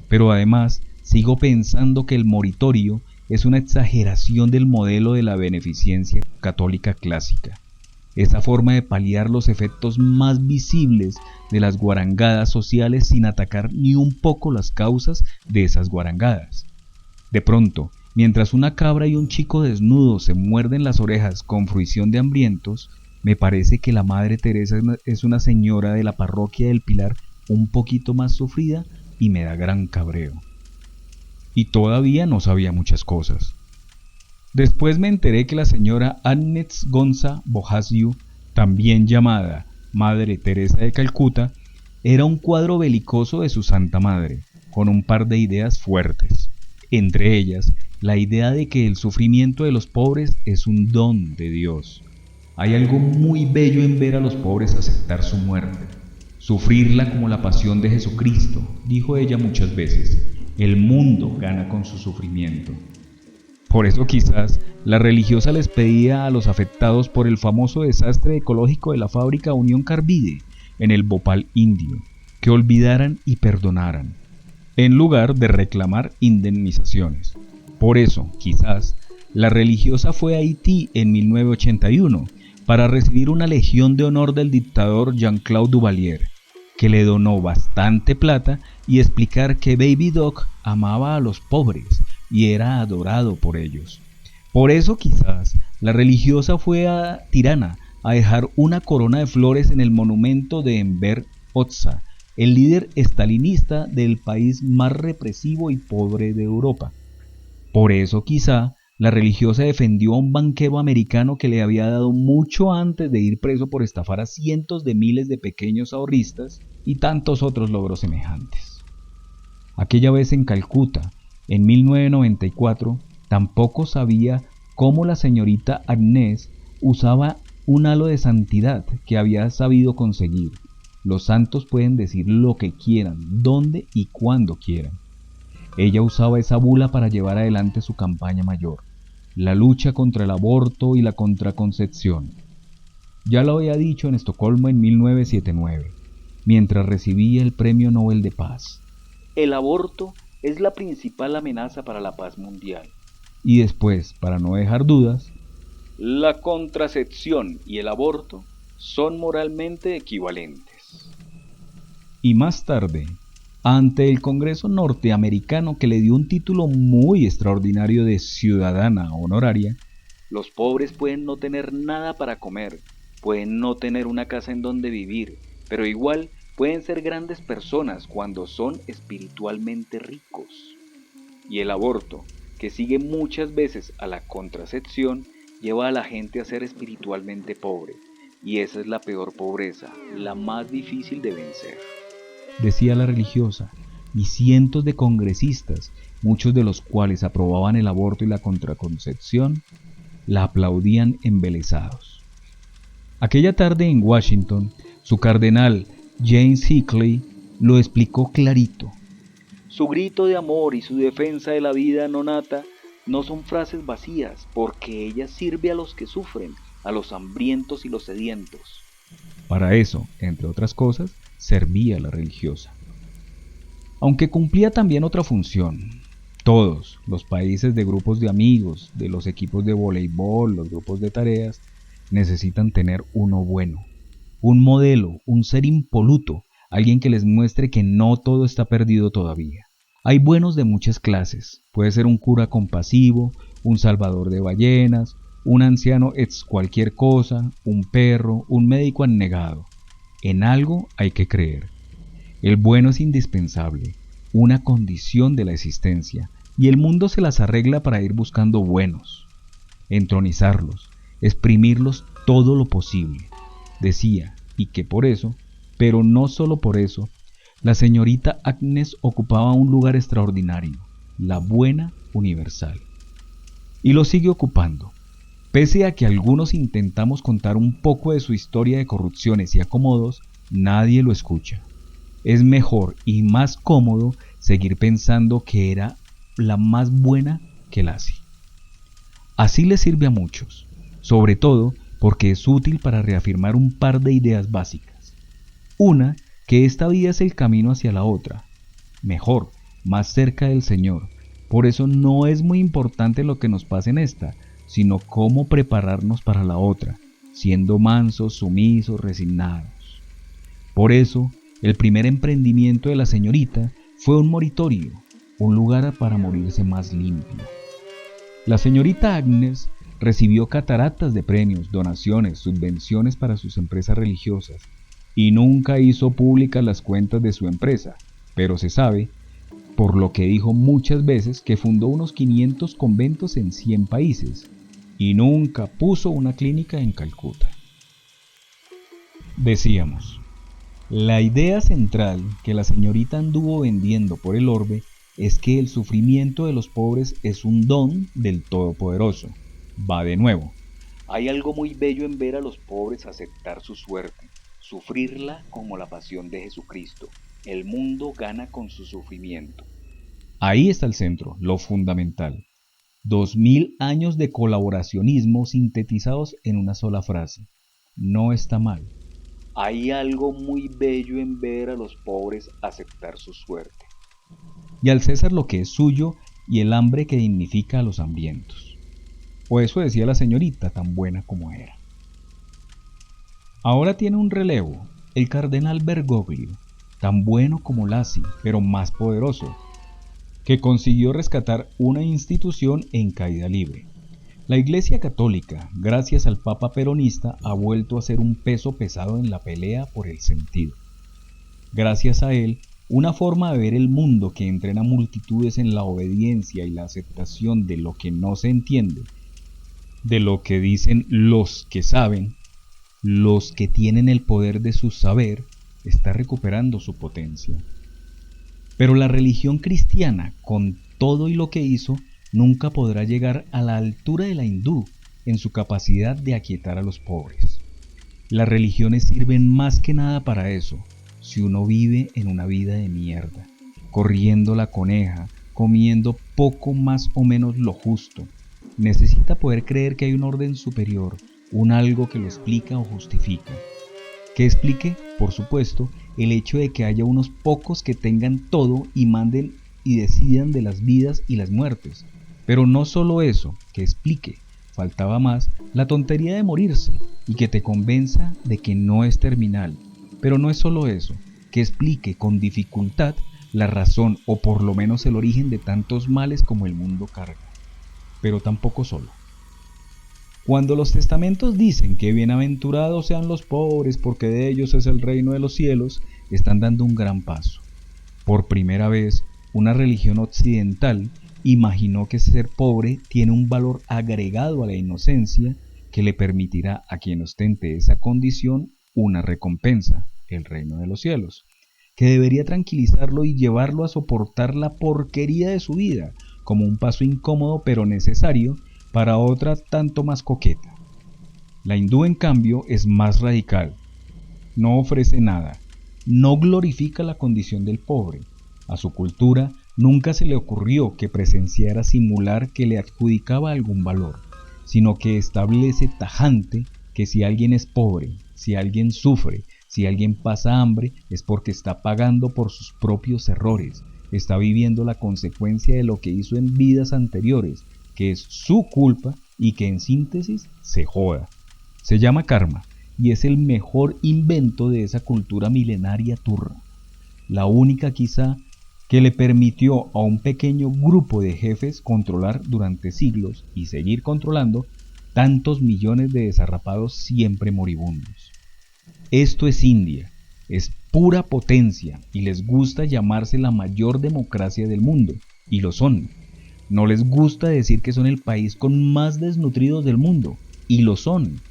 Pero además, sigo pensando que el moritorio es una exageración del modelo de la beneficencia católica clásica, esa forma de paliar los efectos más visibles de las guarangadas sociales sin atacar ni un poco las causas de esas guarangadas. De pronto, mientras una cabra y un chico desnudo se muerden las orejas con fruición de hambrientos, me parece que la Madre Teresa es una señora de la parroquia del Pilar un poquito más sufrida y me da gran cabreo. Y todavía no sabía muchas cosas. Después me enteré que la señora Agnes Gonza Bojasiu, también llamada Madre Teresa de Calcuta, era un cuadro belicoso de su Santa Madre, con un par de ideas fuertes, entre ellas la idea de que el sufrimiento de los pobres es un don de Dios. Hay algo muy bello en ver a los pobres aceptar su muerte, sufrirla como la pasión de Jesucristo, dijo ella muchas veces. El mundo gana con su sufrimiento. Por eso quizás la religiosa les pedía a los afectados por el famoso desastre ecológico de la fábrica Unión Carbide en el Bhopal indio, que olvidaran y perdonaran, en lugar de reclamar indemnizaciones. Por eso, quizás, la religiosa fue a Haití en 1981 para recibir una legión de honor del dictador Jean-Claude Duvalier, que le donó bastante plata y explicar que Baby Doc amaba a los pobres y era adorado por ellos. Por eso quizás la religiosa fue a Tirana a dejar una corona de flores en el monumento de Enver Hoxha, el líder estalinista del país más represivo y pobre de Europa. Por eso quizá la religiosa defendió a un banquero americano que le había dado mucho antes de ir preso por estafar a cientos de miles de pequeños ahorristas y tantos otros logros semejantes. Aquella vez en Calcuta, en 1994, tampoco sabía cómo la señorita Agnès usaba un halo de santidad que había sabido conseguir. Los santos pueden decir lo que quieran, dónde y cuándo quieran. Ella usaba esa bula para llevar adelante su campaña mayor, la lucha contra el aborto y la contraconcepción. Ya lo había dicho en Estocolmo en 1979, mientras recibía el Premio Nobel de Paz. El aborto es la principal amenaza para la paz mundial. Y después, para no dejar dudas, la contracepción y el aborto son moralmente equivalentes. Y más tarde, ante el Congreso norteamericano que le dio un título muy extraordinario de ciudadana honoraria, los pobres pueden no tener nada para comer, pueden no tener una casa en donde vivir, pero igual pueden ser grandes personas cuando son espiritualmente ricos. Y el aborto, que sigue muchas veces a la contracepción, lleva a la gente a ser espiritualmente pobre. Y esa es la peor pobreza, la más difícil de vencer. Decía la religiosa, y cientos de congresistas, muchos de los cuales aprobaban el aborto y la contraconcepción, la aplaudían embelesados. Aquella tarde en Washington, su cardenal James Hickley lo explicó clarito. Su grito de amor y su defensa de la vida no nata no son frases vacías, porque ella sirve a los que sufren, a los hambrientos y los sedientos. Para eso, entre otras cosas, servía la religiosa. Aunque cumplía también otra función. Todos, los países de grupos de amigos, de los equipos de voleibol, los grupos de tareas, necesitan tener uno bueno, un modelo, un ser impoluto, alguien que les muestre que no todo está perdido todavía. Hay buenos de muchas clases, puede ser un cura compasivo, un salvador de ballenas, un anciano ex cualquier cosa, un perro, un médico abnegado. En algo hay que creer. El bueno es indispensable, una condición de la existencia, y el mundo se las arregla para ir buscando buenos, entronizarlos, exprimirlos todo lo posible. Decía, y que por eso, pero no solo por eso, la señorita Agnes ocupaba un lugar extraordinario, la buena universal. Y lo sigue ocupando. Pese a que algunos intentamos contar un poco de su historia de corrupciones y acomodos, nadie lo escucha. Es mejor y más cómodo seguir pensando que era la más buena que la hace. Así le sirve a muchos, sobre todo porque es útil para reafirmar un par de ideas básicas. Una, que esta vida es el camino hacia la otra, mejor, más cerca del Señor. Por eso no es muy importante lo que nos pase en esta, sino cómo prepararnos para la otra, siendo mansos, sumisos, resignados. Por eso, el primer emprendimiento de la señorita fue un moritorio, un lugar para morirse más limpio. La señorita Agnes recibió cataratas de premios, donaciones, subvenciones para sus empresas religiosas y nunca hizo públicas las cuentas de su empresa, pero se sabe, por lo que dijo muchas veces, que fundó unos 500 conventos en 100 países y nunca puso una clínica en Calcuta. Decíamos, la idea central que la señorita anduvo vendiendo por el orbe es que el sufrimiento de los pobres es un don del Todopoderoso. Va de nuevo. Hay algo muy bello en ver a los pobres aceptar su suerte, sufrirla como la pasión de Jesucristo. El mundo gana con su sufrimiento. Ahí está el centro, lo fundamental. 2000 años de colaboracionismo sintetizados en una sola frase. No está mal. Hay algo muy bello en ver a los pobres aceptar su suerte. Y al César lo que es suyo y el hambre que dignifica a los hambrientos. O eso decía la señorita, tan buena como era. Ahora tiene un relevo, el cardenal Bergoglio, tan bueno como Lacy, pero más poderoso, que consiguió rescatar una institución en caída libre. La Iglesia Católica, gracias al Papa peronista, ha vuelto a ser un peso pesado en la pelea por el sentido. Gracias a él, una forma de ver el mundo que entrena multitudes en la obediencia y la aceptación de lo que no se entiende, de lo que dicen los que saben, los que tienen el poder de su saber, está recuperando su potencia. Pero la religión cristiana, con todo y lo que hizo, nunca podrá llegar a la altura de la hindú en su capacidad de aquietar a los pobres. Las religiones sirven más que nada para eso, si uno vive en una vida de mierda, corriendo la coneja, comiendo poco más o menos lo justo, necesita poder creer que hay un orden superior, un algo que lo explica o justifica. Que explique, por supuesto, el hecho de que haya unos pocos que tengan todo y manden y decidan de las vidas y las muertes. Pero no solo eso, que explique, faltaba más, la tontería de morirse y que te convenza de que no es terminal. Pero no es solo eso, que explique con dificultad la razón o por lo menos el origen de tantos males como el mundo carga. Pero tampoco solo. Cuando los testamentos dicen que bienaventurados sean los pobres porque de ellos es el reino de los cielos, están dando un gran paso. Por primera vez, una religión occidental imaginó que ser pobre tiene un valor agregado a la inocencia que le permitirá a quien ostente esa condición una recompensa, el reino de los cielos, que debería tranquilizarlo y llevarlo a soportar la porquería de su vida como un paso incómodo pero necesario para otra tanto más coqueta. La hindú, en cambio, es más radical. No ofrece nada, no glorifica la condición del pobre. A su cultura nunca se le ocurrió que presenciara simular que le adjudicaba algún valor, sino que establece tajante que si alguien es pobre, si alguien sufre, si alguien pasa hambre, es porque está pagando por sus propios errores, está viviendo la consecuencia de lo que hizo en vidas anteriores, que es su culpa y que en síntesis se joda. Se llama karma y es el mejor invento de esa cultura milenaria turra. La única quizá que le permitió a un pequeño grupo de jefes controlar durante siglos y seguir controlando tantos millones de desarrapados siempre moribundos. Esto es India, es pura potencia y les gusta llamarse la mayor democracia del mundo, y lo son. No les gusta decir que son el país con más desnutridos del mundo, y lo son.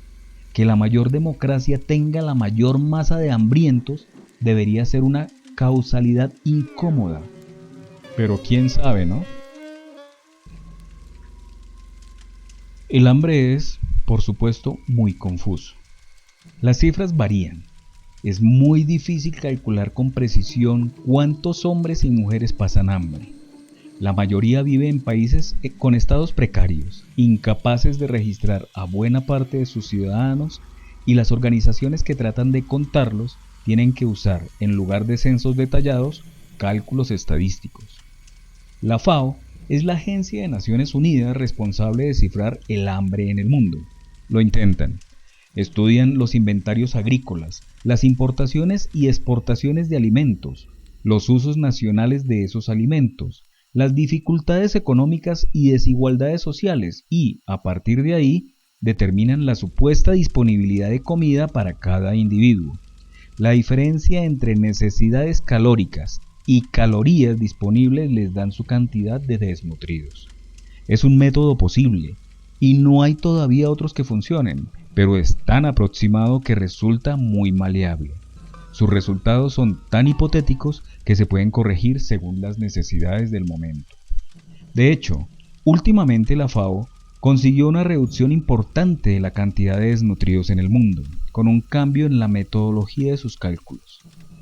Que la mayor democracia tenga la mayor masa de hambrientos debería ser una causalidad incómoda. Pero quién sabe, ¿no? El hambre es, por supuesto, muy confuso. Las cifras varían. Es muy difícil calcular con precisión cuántos hombres y mujeres pasan hambre. La mayoría vive en países con estados precarios, incapaces de registrar a buena parte de sus ciudadanos, y las organizaciones que tratan de contarlos tienen que usar, en lugar de censos detallados, cálculos estadísticos. La FAO es la Agencia de Naciones Unidas responsable de cifrar el hambre en el mundo. Lo intentan. Estudian los inventarios agrícolas, las importaciones y exportaciones de alimentos, los usos nacionales de esos alimentos, las dificultades económicas y desigualdades sociales y, a partir de ahí, determinan la supuesta disponibilidad de comida para cada individuo. La diferencia entre necesidades calóricas y calorías disponibles les dan su cantidad de desnutridos. Es un método posible, y no hay todavía otros que funcionen, pero es tan aproximado que resulta muy maleable. Sus resultados son tan hipotéticos que se pueden corregir según las necesidades del momento. De hecho, últimamente la FAO consiguió una reducción importante de la cantidad de desnutridos en el mundo, con un cambio en la metodología de sus cálculos.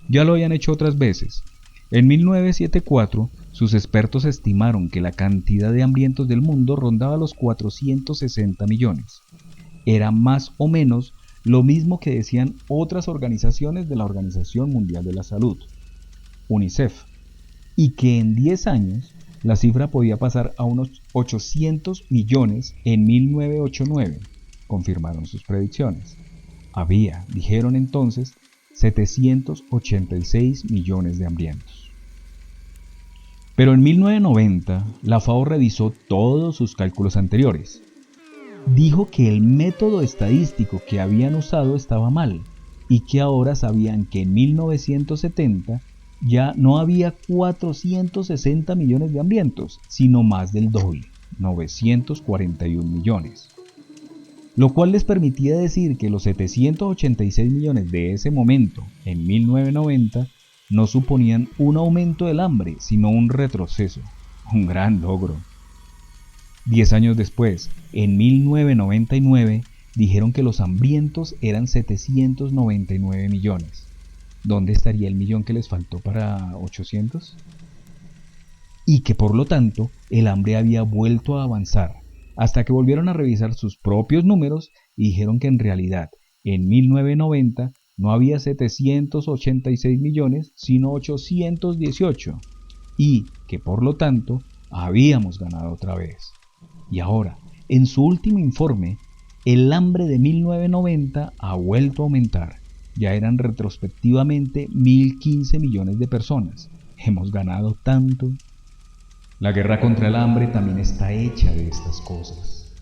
Ya lo habían hecho otras veces. En 1974, sus expertos estimaron que la cantidad de hambrientos del mundo rondaba los 460 millones. Era más o menos lo mismo que decían otras organizaciones de la Organización Mundial de la Salud, UNICEF, y que en 10 años la cifra podía pasar a unos 800 millones en 1989, confirmaron sus predicciones. Había, dijeron entonces, 786 millones de hambrientos. Pero en 1990, la FAO revisó todos sus cálculos anteriores. Dijo que el método estadístico que habían usado estaba mal y que ahora sabían que en 1970 ya no había 460 millones de hambrientos, sino más del doble, 941 millones. Lo cual les permitía decir que los 786 millones de ese momento, en 1990, no suponían un aumento del hambre, sino un retroceso, un gran logro. 10 años después, en 1999, dijeron que los hambrientos eran 799 millones. ¿Dónde estaría el millón que les faltó para 800? Y que por lo tanto, el hambre había vuelto a avanzar, hasta que volvieron a revisar sus propios números y dijeron que en realidad en 1990 no había 786 millones, sino 818, y que por lo tanto habíamos ganado otra vez. Y ahora, en su último informe, el hambre de 1990 ha vuelto a aumentar. Ya eran retrospectivamente 1.015 millones de personas. Hemos ganado tanto. La guerra contra el hambre también está hecha de estas cosas.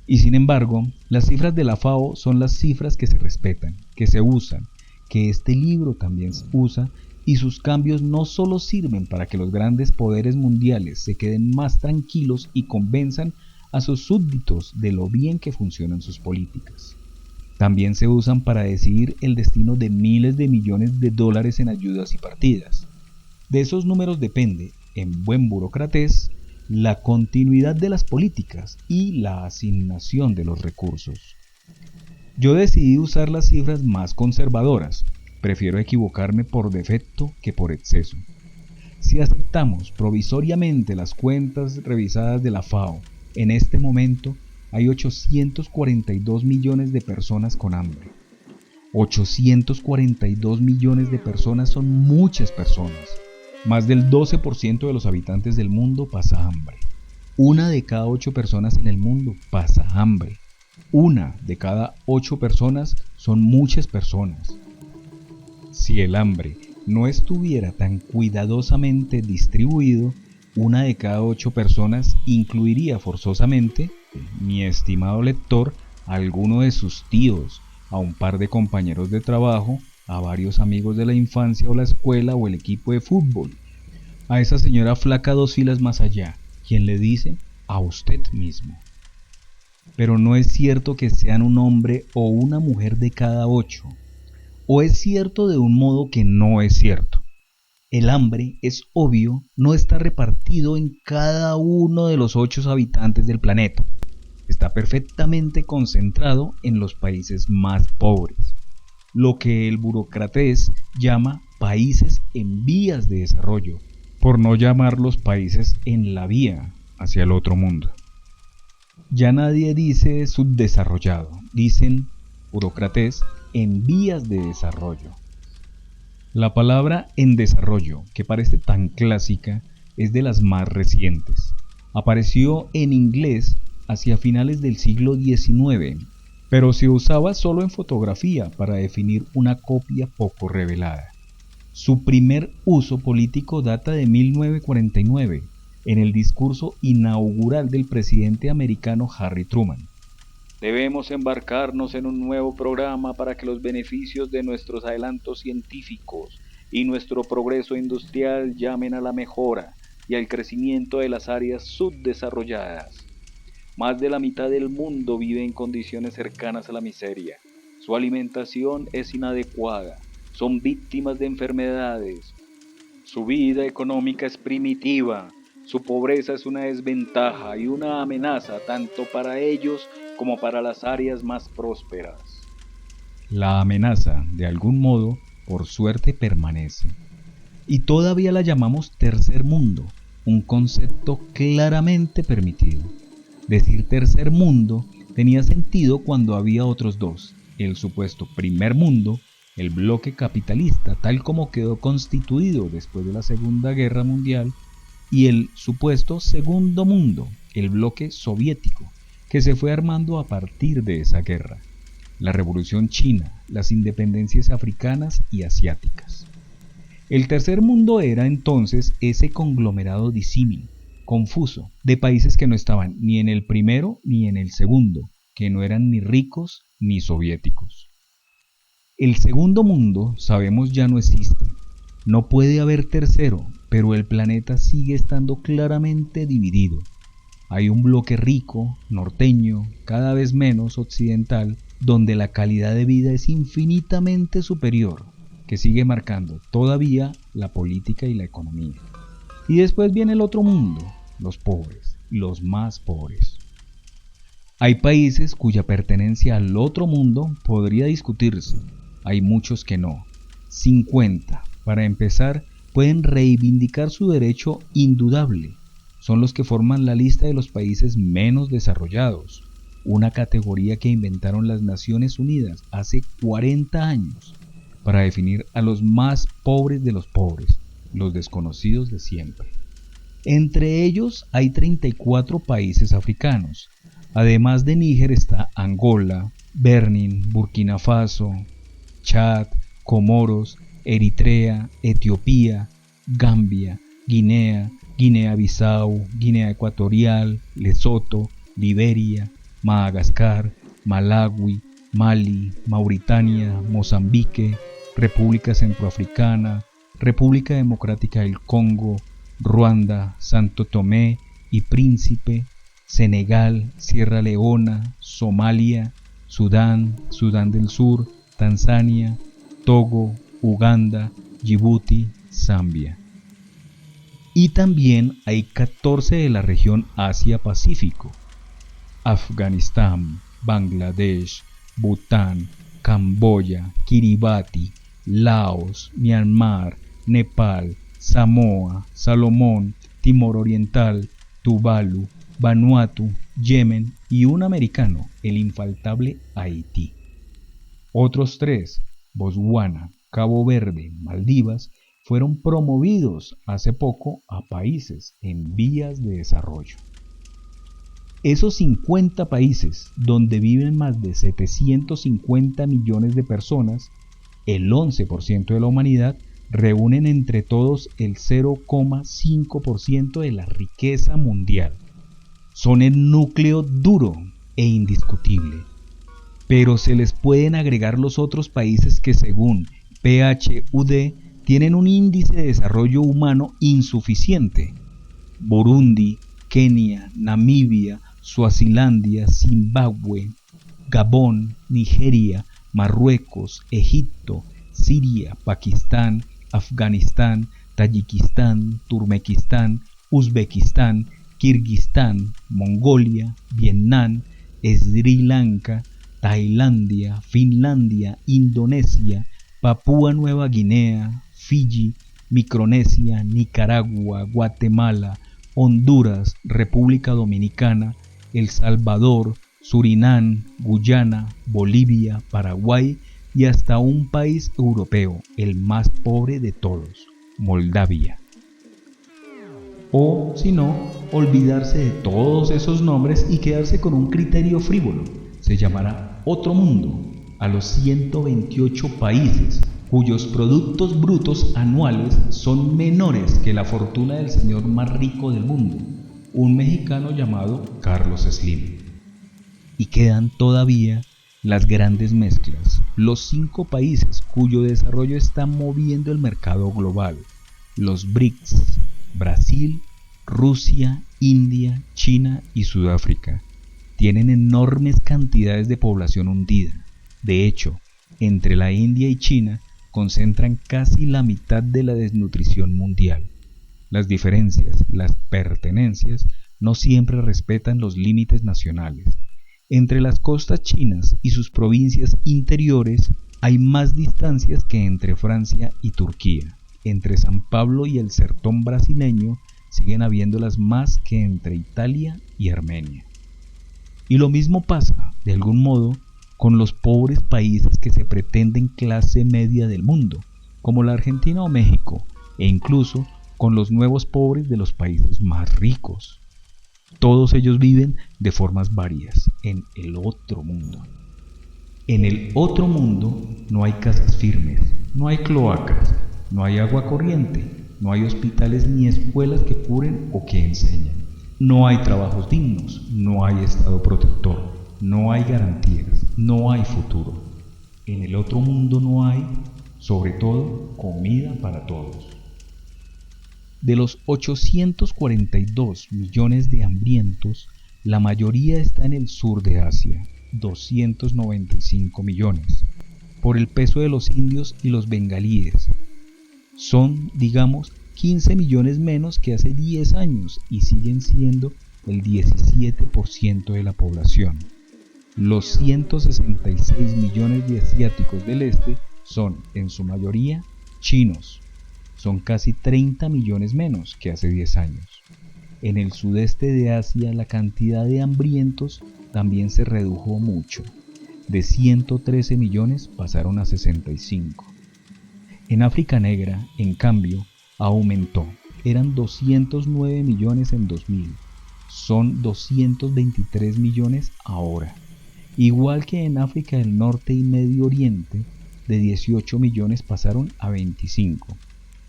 Y sin embargo, las cifras de la FAO son las cifras que se respetan, que se usan, que este libro también usa, y sus cambios no solo sirven para que los grandes poderes mundiales se queden más tranquilos y convenzan a sus súbditos de lo bien que funcionan sus políticas. También se usan para decidir el destino de miles de millones de dólares en ayudas y partidas. De esos números depende, en buen burocratés, la continuidad de las políticas y la asignación de los recursos. Yo decidí usar las cifras más conservadoras. Prefiero equivocarme por defecto que por exceso. Si aceptamos provisoriamente las cuentas revisadas de la FAO, en este momento hay 842 millones de personas con hambre. 842 millones de personas son muchas personas. Más del 12% de los habitantes del mundo pasa hambre. 1 de cada 8 personas en el mundo pasa hambre. 1 de cada 8 personas son muchas personas. Si el hambre no estuviera tan cuidadosamente distribuido, 1 de cada 8 personas incluiría forzosamente, mi estimado lector, a alguno de sus tíos, a un par de compañeros de trabajo, a varios amigos de la infancia o la escuela o el equipo de fútbol, a esa señora flaca 2 filas más allá, quien le dice a usted mismo. Pero no es cierto que sean un hombre o una mujer de cada 8, o es cierto de un modo que no es cierto. El hambre, es obvio, no está repartido en cada uno de los 8 habitantes del planeta. Está perfectamente concentrado en los países más pobres, lo que el burocratés llama países en vías de desarrollo, por no llamarlos países en la vía hacia el otro mundo. Ya nadie dice subdesarrollado, dicen burocratés en vías de desarrollo. La palabra en desarrollo, que parece tan clásica, es de las más recientes. Apareció en inglés hacia finales del siglo XIX, pero se usaba solo en fotografía para definir una copia poco revelada. Su primer uso político data de 1949, en el discurso inaugural del presidente americano Harry Truman. Debemos embarcarnos en un nuevo programa para que los beneficios de nuestros adelantos científicos y nuestro progreso industrial llamen a la mejora y al crecimiento de las áreas subdesarrolladas. Más de la mitad del mundo vive en condiciones cercanas a la miseria. Su alimentación es inadecuada, son víctimas de enfermedades. Su vida económica es primitiva, su pobreza es una desventaja y una amenaza tanto para ellos como para las áreas más prósperas. La amenaza, de algún modo, por suerte permanece. Y todavía la llamamos tercer mundo, un concepto claramente permitido. Decir tercer mundo tenía sentido cuando había otros dos, el supuesto primer mundo, el bloque capitalista tal como quedó constituido después de la Segunda Guerra Mundial, y el supuesto segundo mundo, el bloque soviético, que se fue armando a partir de esa guerra, la Revolución China, las independencias africanas y asiáticas. El tercer mundo era entonces ese conglomerado disímil, confuso, de países que no estaban ni en el primero ni en el segundo, que no eran ni ricos ni soviéticos. El segundo mundo, sabemos, ya no existe. No puede haber tercero, pero el planeta sigue estando claramente dividido. Hay un bloque rico, norteño, cada vez menos occidental, donde la calidad de vida es infinitamente superior, que sigue marcando todavía la política y la economía. Y después viene el otro mundo, los pobres, los más pobres. Hay países cuya pertenencia al otro mundo podría discutirse, hay muchos que no. 50, para empezar, pueden reivindicar su derecho indudable. son los que forman la lista de los países menos desarrollados, una categoría que inventaron las Naciones Unidas hace 40 años para definir a los más pobres de los pobres, los desconocidos de siempre. Entre ellos hay 34 países africanos. Además de Níger está Angola, Benín, Burkina Faso, Chad, Comoros, Eritrea, Etiopía, Gambia, Guinea, Guinea-Bissau, Guinea Ecuatorial, Lesoto, Liberia, Madagascar, Malawi, Mali, Mauritania, Mozambique, República Centroafricana, República Democrática del Congo, Ruanda, Santo Tomé y Príncipe, Senegal, Sierra Leona, Somalia, Sudán, Sudán del Sur, Tanzania, Togo, Uganda, Djibouti, Zambia. Y también hay 14 de la región Asia-Pacífico: Afganistán, Bangladesh, Bután, Camboya, Kiribati, Laos, Myanmar, Nepal, Samoa, Salomón, Timor Oriental, Tuvalu, Vanuatu, Yemen y un americano, el infaltable Haití. Otros 3, Botswana, Cabo Verde, Maldivas, fueron promovidos hace poco a países en vías de desarrollo. Esos 50 países, donde viven más de 750 millones de personas, el 11% de la humanidad, reúnen entre todos el 0,5% de la riqueza mundial. Son el núcleo duro e indiscutible. Pero se les pueden agregar los otros países que, según PHUD, tienen un índice de desarrollo humano insuficiente: Burundi, Kenia, Namibia, Suazilandia, Zimbabue, Gabón, Nigeria, Marruecos, Egipto, Siria, Pakistán, Afganistán, Tayikistán, Turkmenistán, Uzbekistán, Kirguistán, Mongolia, Vietnam, Sri Lanka, Tailandia, Finlandia, Indonesia, Papúa Nueva Guinea, Fiji, Micronesia, Nicaragua, Guatemala, Honduras, República Dominicana, El Salvador, Surinam, Guyana, Bolivia, Paraguay y hasta un país europeo, el más pobre de todos, Moldavia. O, si no, olvidarse de todos esos nombres y quedarse con un criterio frívolo. Se llamará Otro Mundo a los 128 países cuyos productos brutos anuales son menores que la fortuna del señor más rico del mundo, un mexicano llamado Carlos Slim. Y quedan todavía las grandes mezclas, los 5 países cuyo desarrollo está moviendo el mercado global: los BRICS, Brasil, Rusia, India, China y Sudáfrica. Tienen enormes cantidades de población hundida. De hecho, entre la India y China concentran casi la mitad de la desnutrición mundial. Las diferencias, las pertenencias, no siempre respetan los límites nacionales. Entre las costas chinas y sus provincias interiores hay más distancias que entre Francia y Turquía. Entre San Pablo y el sertón brasileño siguen habiéndolas más que entre Italia y Armenia. Y lo mismo pasa, de algún modo, con los pobres países que se pretenden clase media del mundo, como la Argentina o México, e incluso con los nuevos pobres de los países más ricos. Todos ellos viven de formas varias en el otro mundo. En el otro mundo no hay casas firmes, no hay cloacas, no hay agua corriente, no hay hospitales ni escuelas que curen o que enseñen. No hay trabajos dignos, no hay estado protector, no hay garantías, no hay futuro. En el otro mundo no hay, sobre todo, comida para todos. De los 842 millones de hambrientos, la mayoría está en el sur de Asia, 295 millones, por el peso de los indios y los bengalíes. Son, digamos, 15 millones menos que hace 10 años y siguen siendo el 17% de la población. Los 166 millones de asiáticos del este son, en su mayoría, chinos. Son casi 30 millones menos que hace 10 años. En el sudeste de Asia la cantidad de hambrientos también se redujo mucho. De 113 millones pasaron a 65. En África Negra, en cambio, aumentó. Eran 209 millones en 2000. Son 223 millones ahora. Igual que en África del Norte y Medio Oriente, de 18 millones pasaron a 25.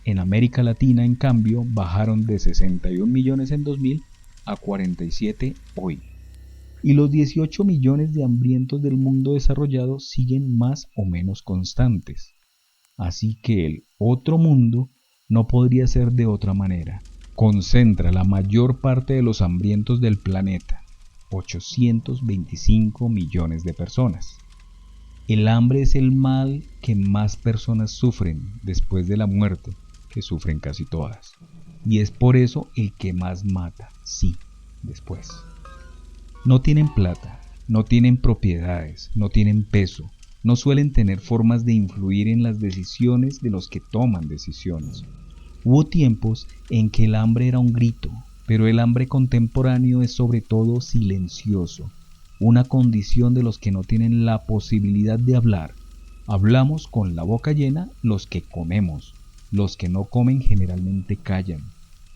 En América Latina, en cambio, bajaron de 61 millones en 2000 a 47 hoy. Y los 18 millones de hambrientos del mundo desarrollado siguen más o menos constantes. Así que el otro mundo no podría ser de otra manera. Concentra la mayor parte de los hambrientos del planeta, 825 millones de personas. El hambre es el mal que más personas sufren después de la muerte, que sufren casi todas. Y es por eso el que más mata, sí, después. No tienen plata, no tienen propiedades, no tienen peso, no suelen tener formas de influir en las decisiones de los que toman decisiones. Hubo tiempos en que el hambre era un grito, pero el hambre contemporáneo es sobre todo silencioso, una condición de los que no tienen la posibilidad de hablar. Hablamos con la boca llena los que comemos, los que no comen generalmente callan,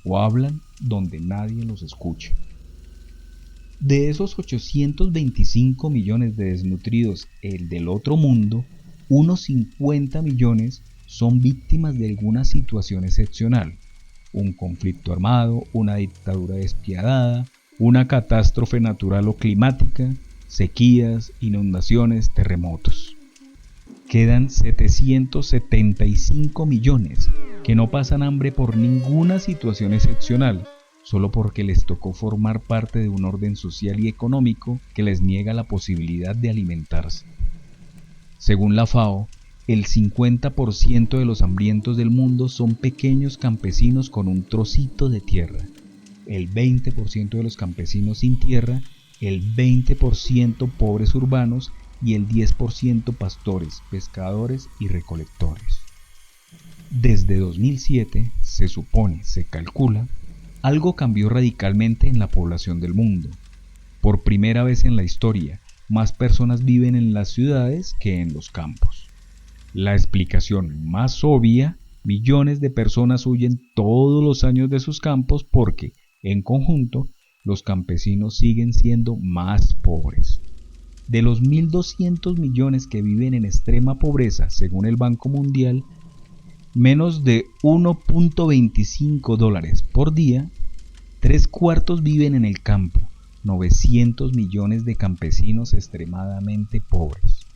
o hablan donde nadie los escucha. De esos 825 millones de desnutridos, el del otro mundo, unos 50 millones son víctimas de alguna situación excepcional, un conflicto armado, una dictadura despiadada, una catástrofe natural o climática, sequías, inundaciones, terremotos. Quedan 775 millones que no pasan hambre por ninguna situación excepcional, solo porque les tocó formar parte de un orden social y económico que les niega la posibilidad de alimentarse. Según la FAO, el 50% de los hambrientos del mundo son pequeños campesinos con un trocito de tierra, el 20% de los campesinos sin tierra, el 20% pobres urbanos y el 10% pastores, pescadores y recolectores. Desde 2007, se calcula, algo cambió radicalmente en la población del mundo. Por primera vez en la historia, más personas viven en las ciudades que en los campos. La explicación más obvia, millones de personas huyen todos los años de sus campos porque, en conjunto, los campesinos siguen siendo más pobres. De los 1.200 millones que viven en extrema pobreza, según el Banco Mundial, menos de $1.25 por día, 3/4 viven en el campo, 900 millones de campesinos extremadamente pobres.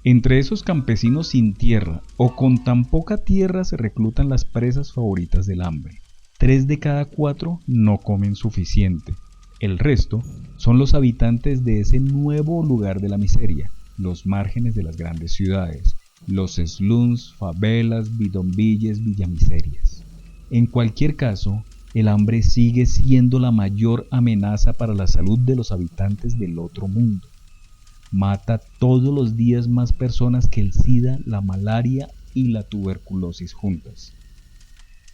Entre esos campesinos sin tierra o con tan poca tierra se reclutan las presas favoritas del hambre. 3 de cada 4 no comen suficiente. El resto son los habitantes de ese nuevo lugar de la miseria, los márgenes de las grandes ciudades, los slums, favelas, bidonvilles, villamiserias. En cualquier caso, el hambre sigue siendo la mayor amenaza para la salud de los habitantes del otro mundo. Mata todos los días más personas que el SIDA, la malaria y la tuberculosis juntas.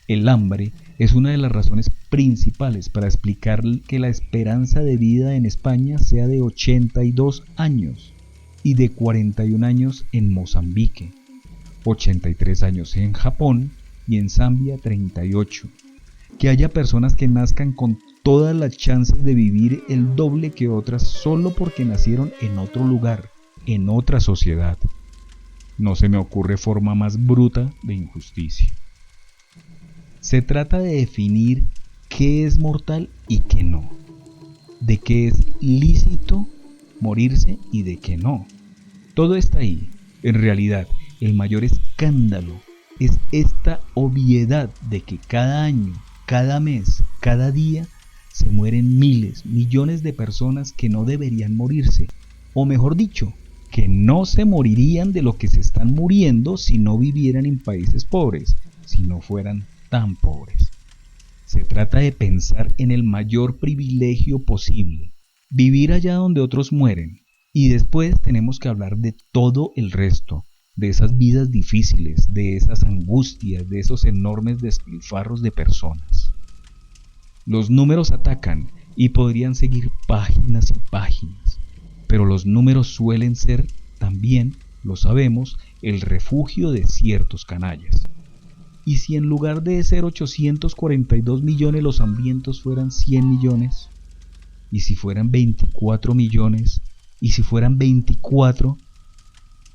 El hambre es una de las razones principales para explicar que la esperanza de vida en España sea de 82 años y de 41 años en Mozambique, 83 años en Japón y en Zambia 38. Que haya personas que nazcan con todas las chances de vivir el doble que otras solo porque nacieron en otro lugar, en otra sociedad. No se me ocurre forma más bruta de injusticia. Se trata de definir qué es mortal y qué no, de qué es lícito morirse y de qué no. Todo está ahí. En realidad, el mayor escándalo es esta obviedad de que cada año, cada mes, cada día, se mueren miles, millones de personas que no deberían morirse, o mejor dicho, que no se morirían de lo que se están muriendo si no vivieran en países pobres, si no fueran tan pobres. Se trata de pensar en el mayor privilegio posible, vivir allá donde otros mueren, y después tenemos que hablar de todo el resto, de esas vidas difíciles, de esas angustias, de esos enormes despilfarros de personas. Los números atacan y podrían seguir páginas y páginas, pero los números suelen ser también, lo sabemos, el refugio de ciertos canallas. ¿Y si en lugar de ser 842 millones los hambrientos fueran 100 millones? ¿Y si fueran 24 millones? ¿Y si fueran 24?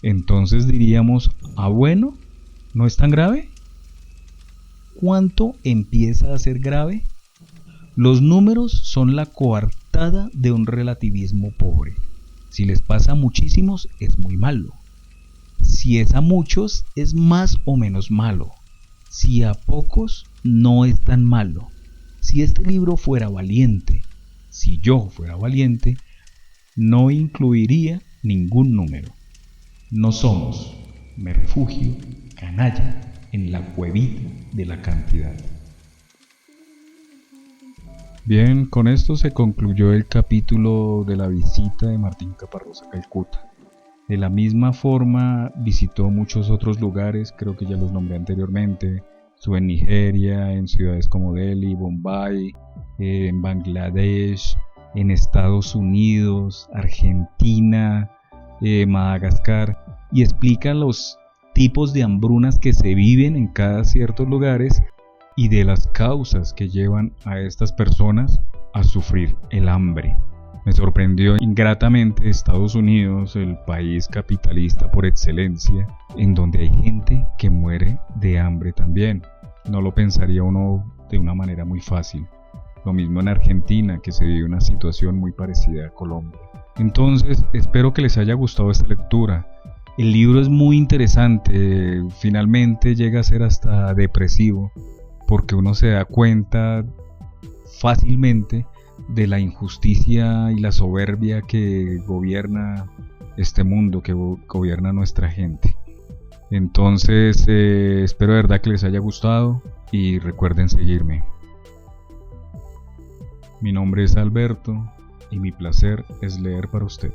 Entonces diríamos, bueno, ¿no es tan grave? ¿Cuánto empieza a ser grave? Los números son la coartada de un relativismo pobre. Si les pasa a muchísimos, es muy malo. Si es a muchos, es más o menos malo. Si a pocos, no es tan malo. Si este libro fuera valiente, si yo fuera valiente, no incluiría ningún número. No somos, me refugio, canalla, en la cuevita de la cantidad. Bien, con esto se concluyó el capítulo de la visita de Martín Caparrós a Calcuta. De la misma forma visitó muchos otros lugares, creo que ya los nombré anteriormente. Estuvo en Nigeria, en ciudades como Delhi, Bombay, en Bangladesh, en Estados Unidos, Argentina, Madagascar, y explica los tipos de hambrunas que se viven en cada ciertos lugares y de las causas que llevan a estas personas a sufrir el hambre. Me sorprendió ingratamente Estados Unidos, el país capitalista por excelencia, en donde hay gente que muere de hambre también. No lo pensaría uno de una manera muy fácil. Lo mismo en Argentina, que se vive una situación muy parecida a Colombia. Entonces, espero que les haya gustado esta lectura. El libro es muy interesante, finalmente llega a ser hasta depresivo, porque uno se da cuenta fácilmente de la injusticia y la soberbia que gobierna este mundo, que gobierna nuestra gente. Entonces, espero de verdad que les haya gustado y recuerden seguirme. Mi nombre es Alberto y mi placer es leer para usted.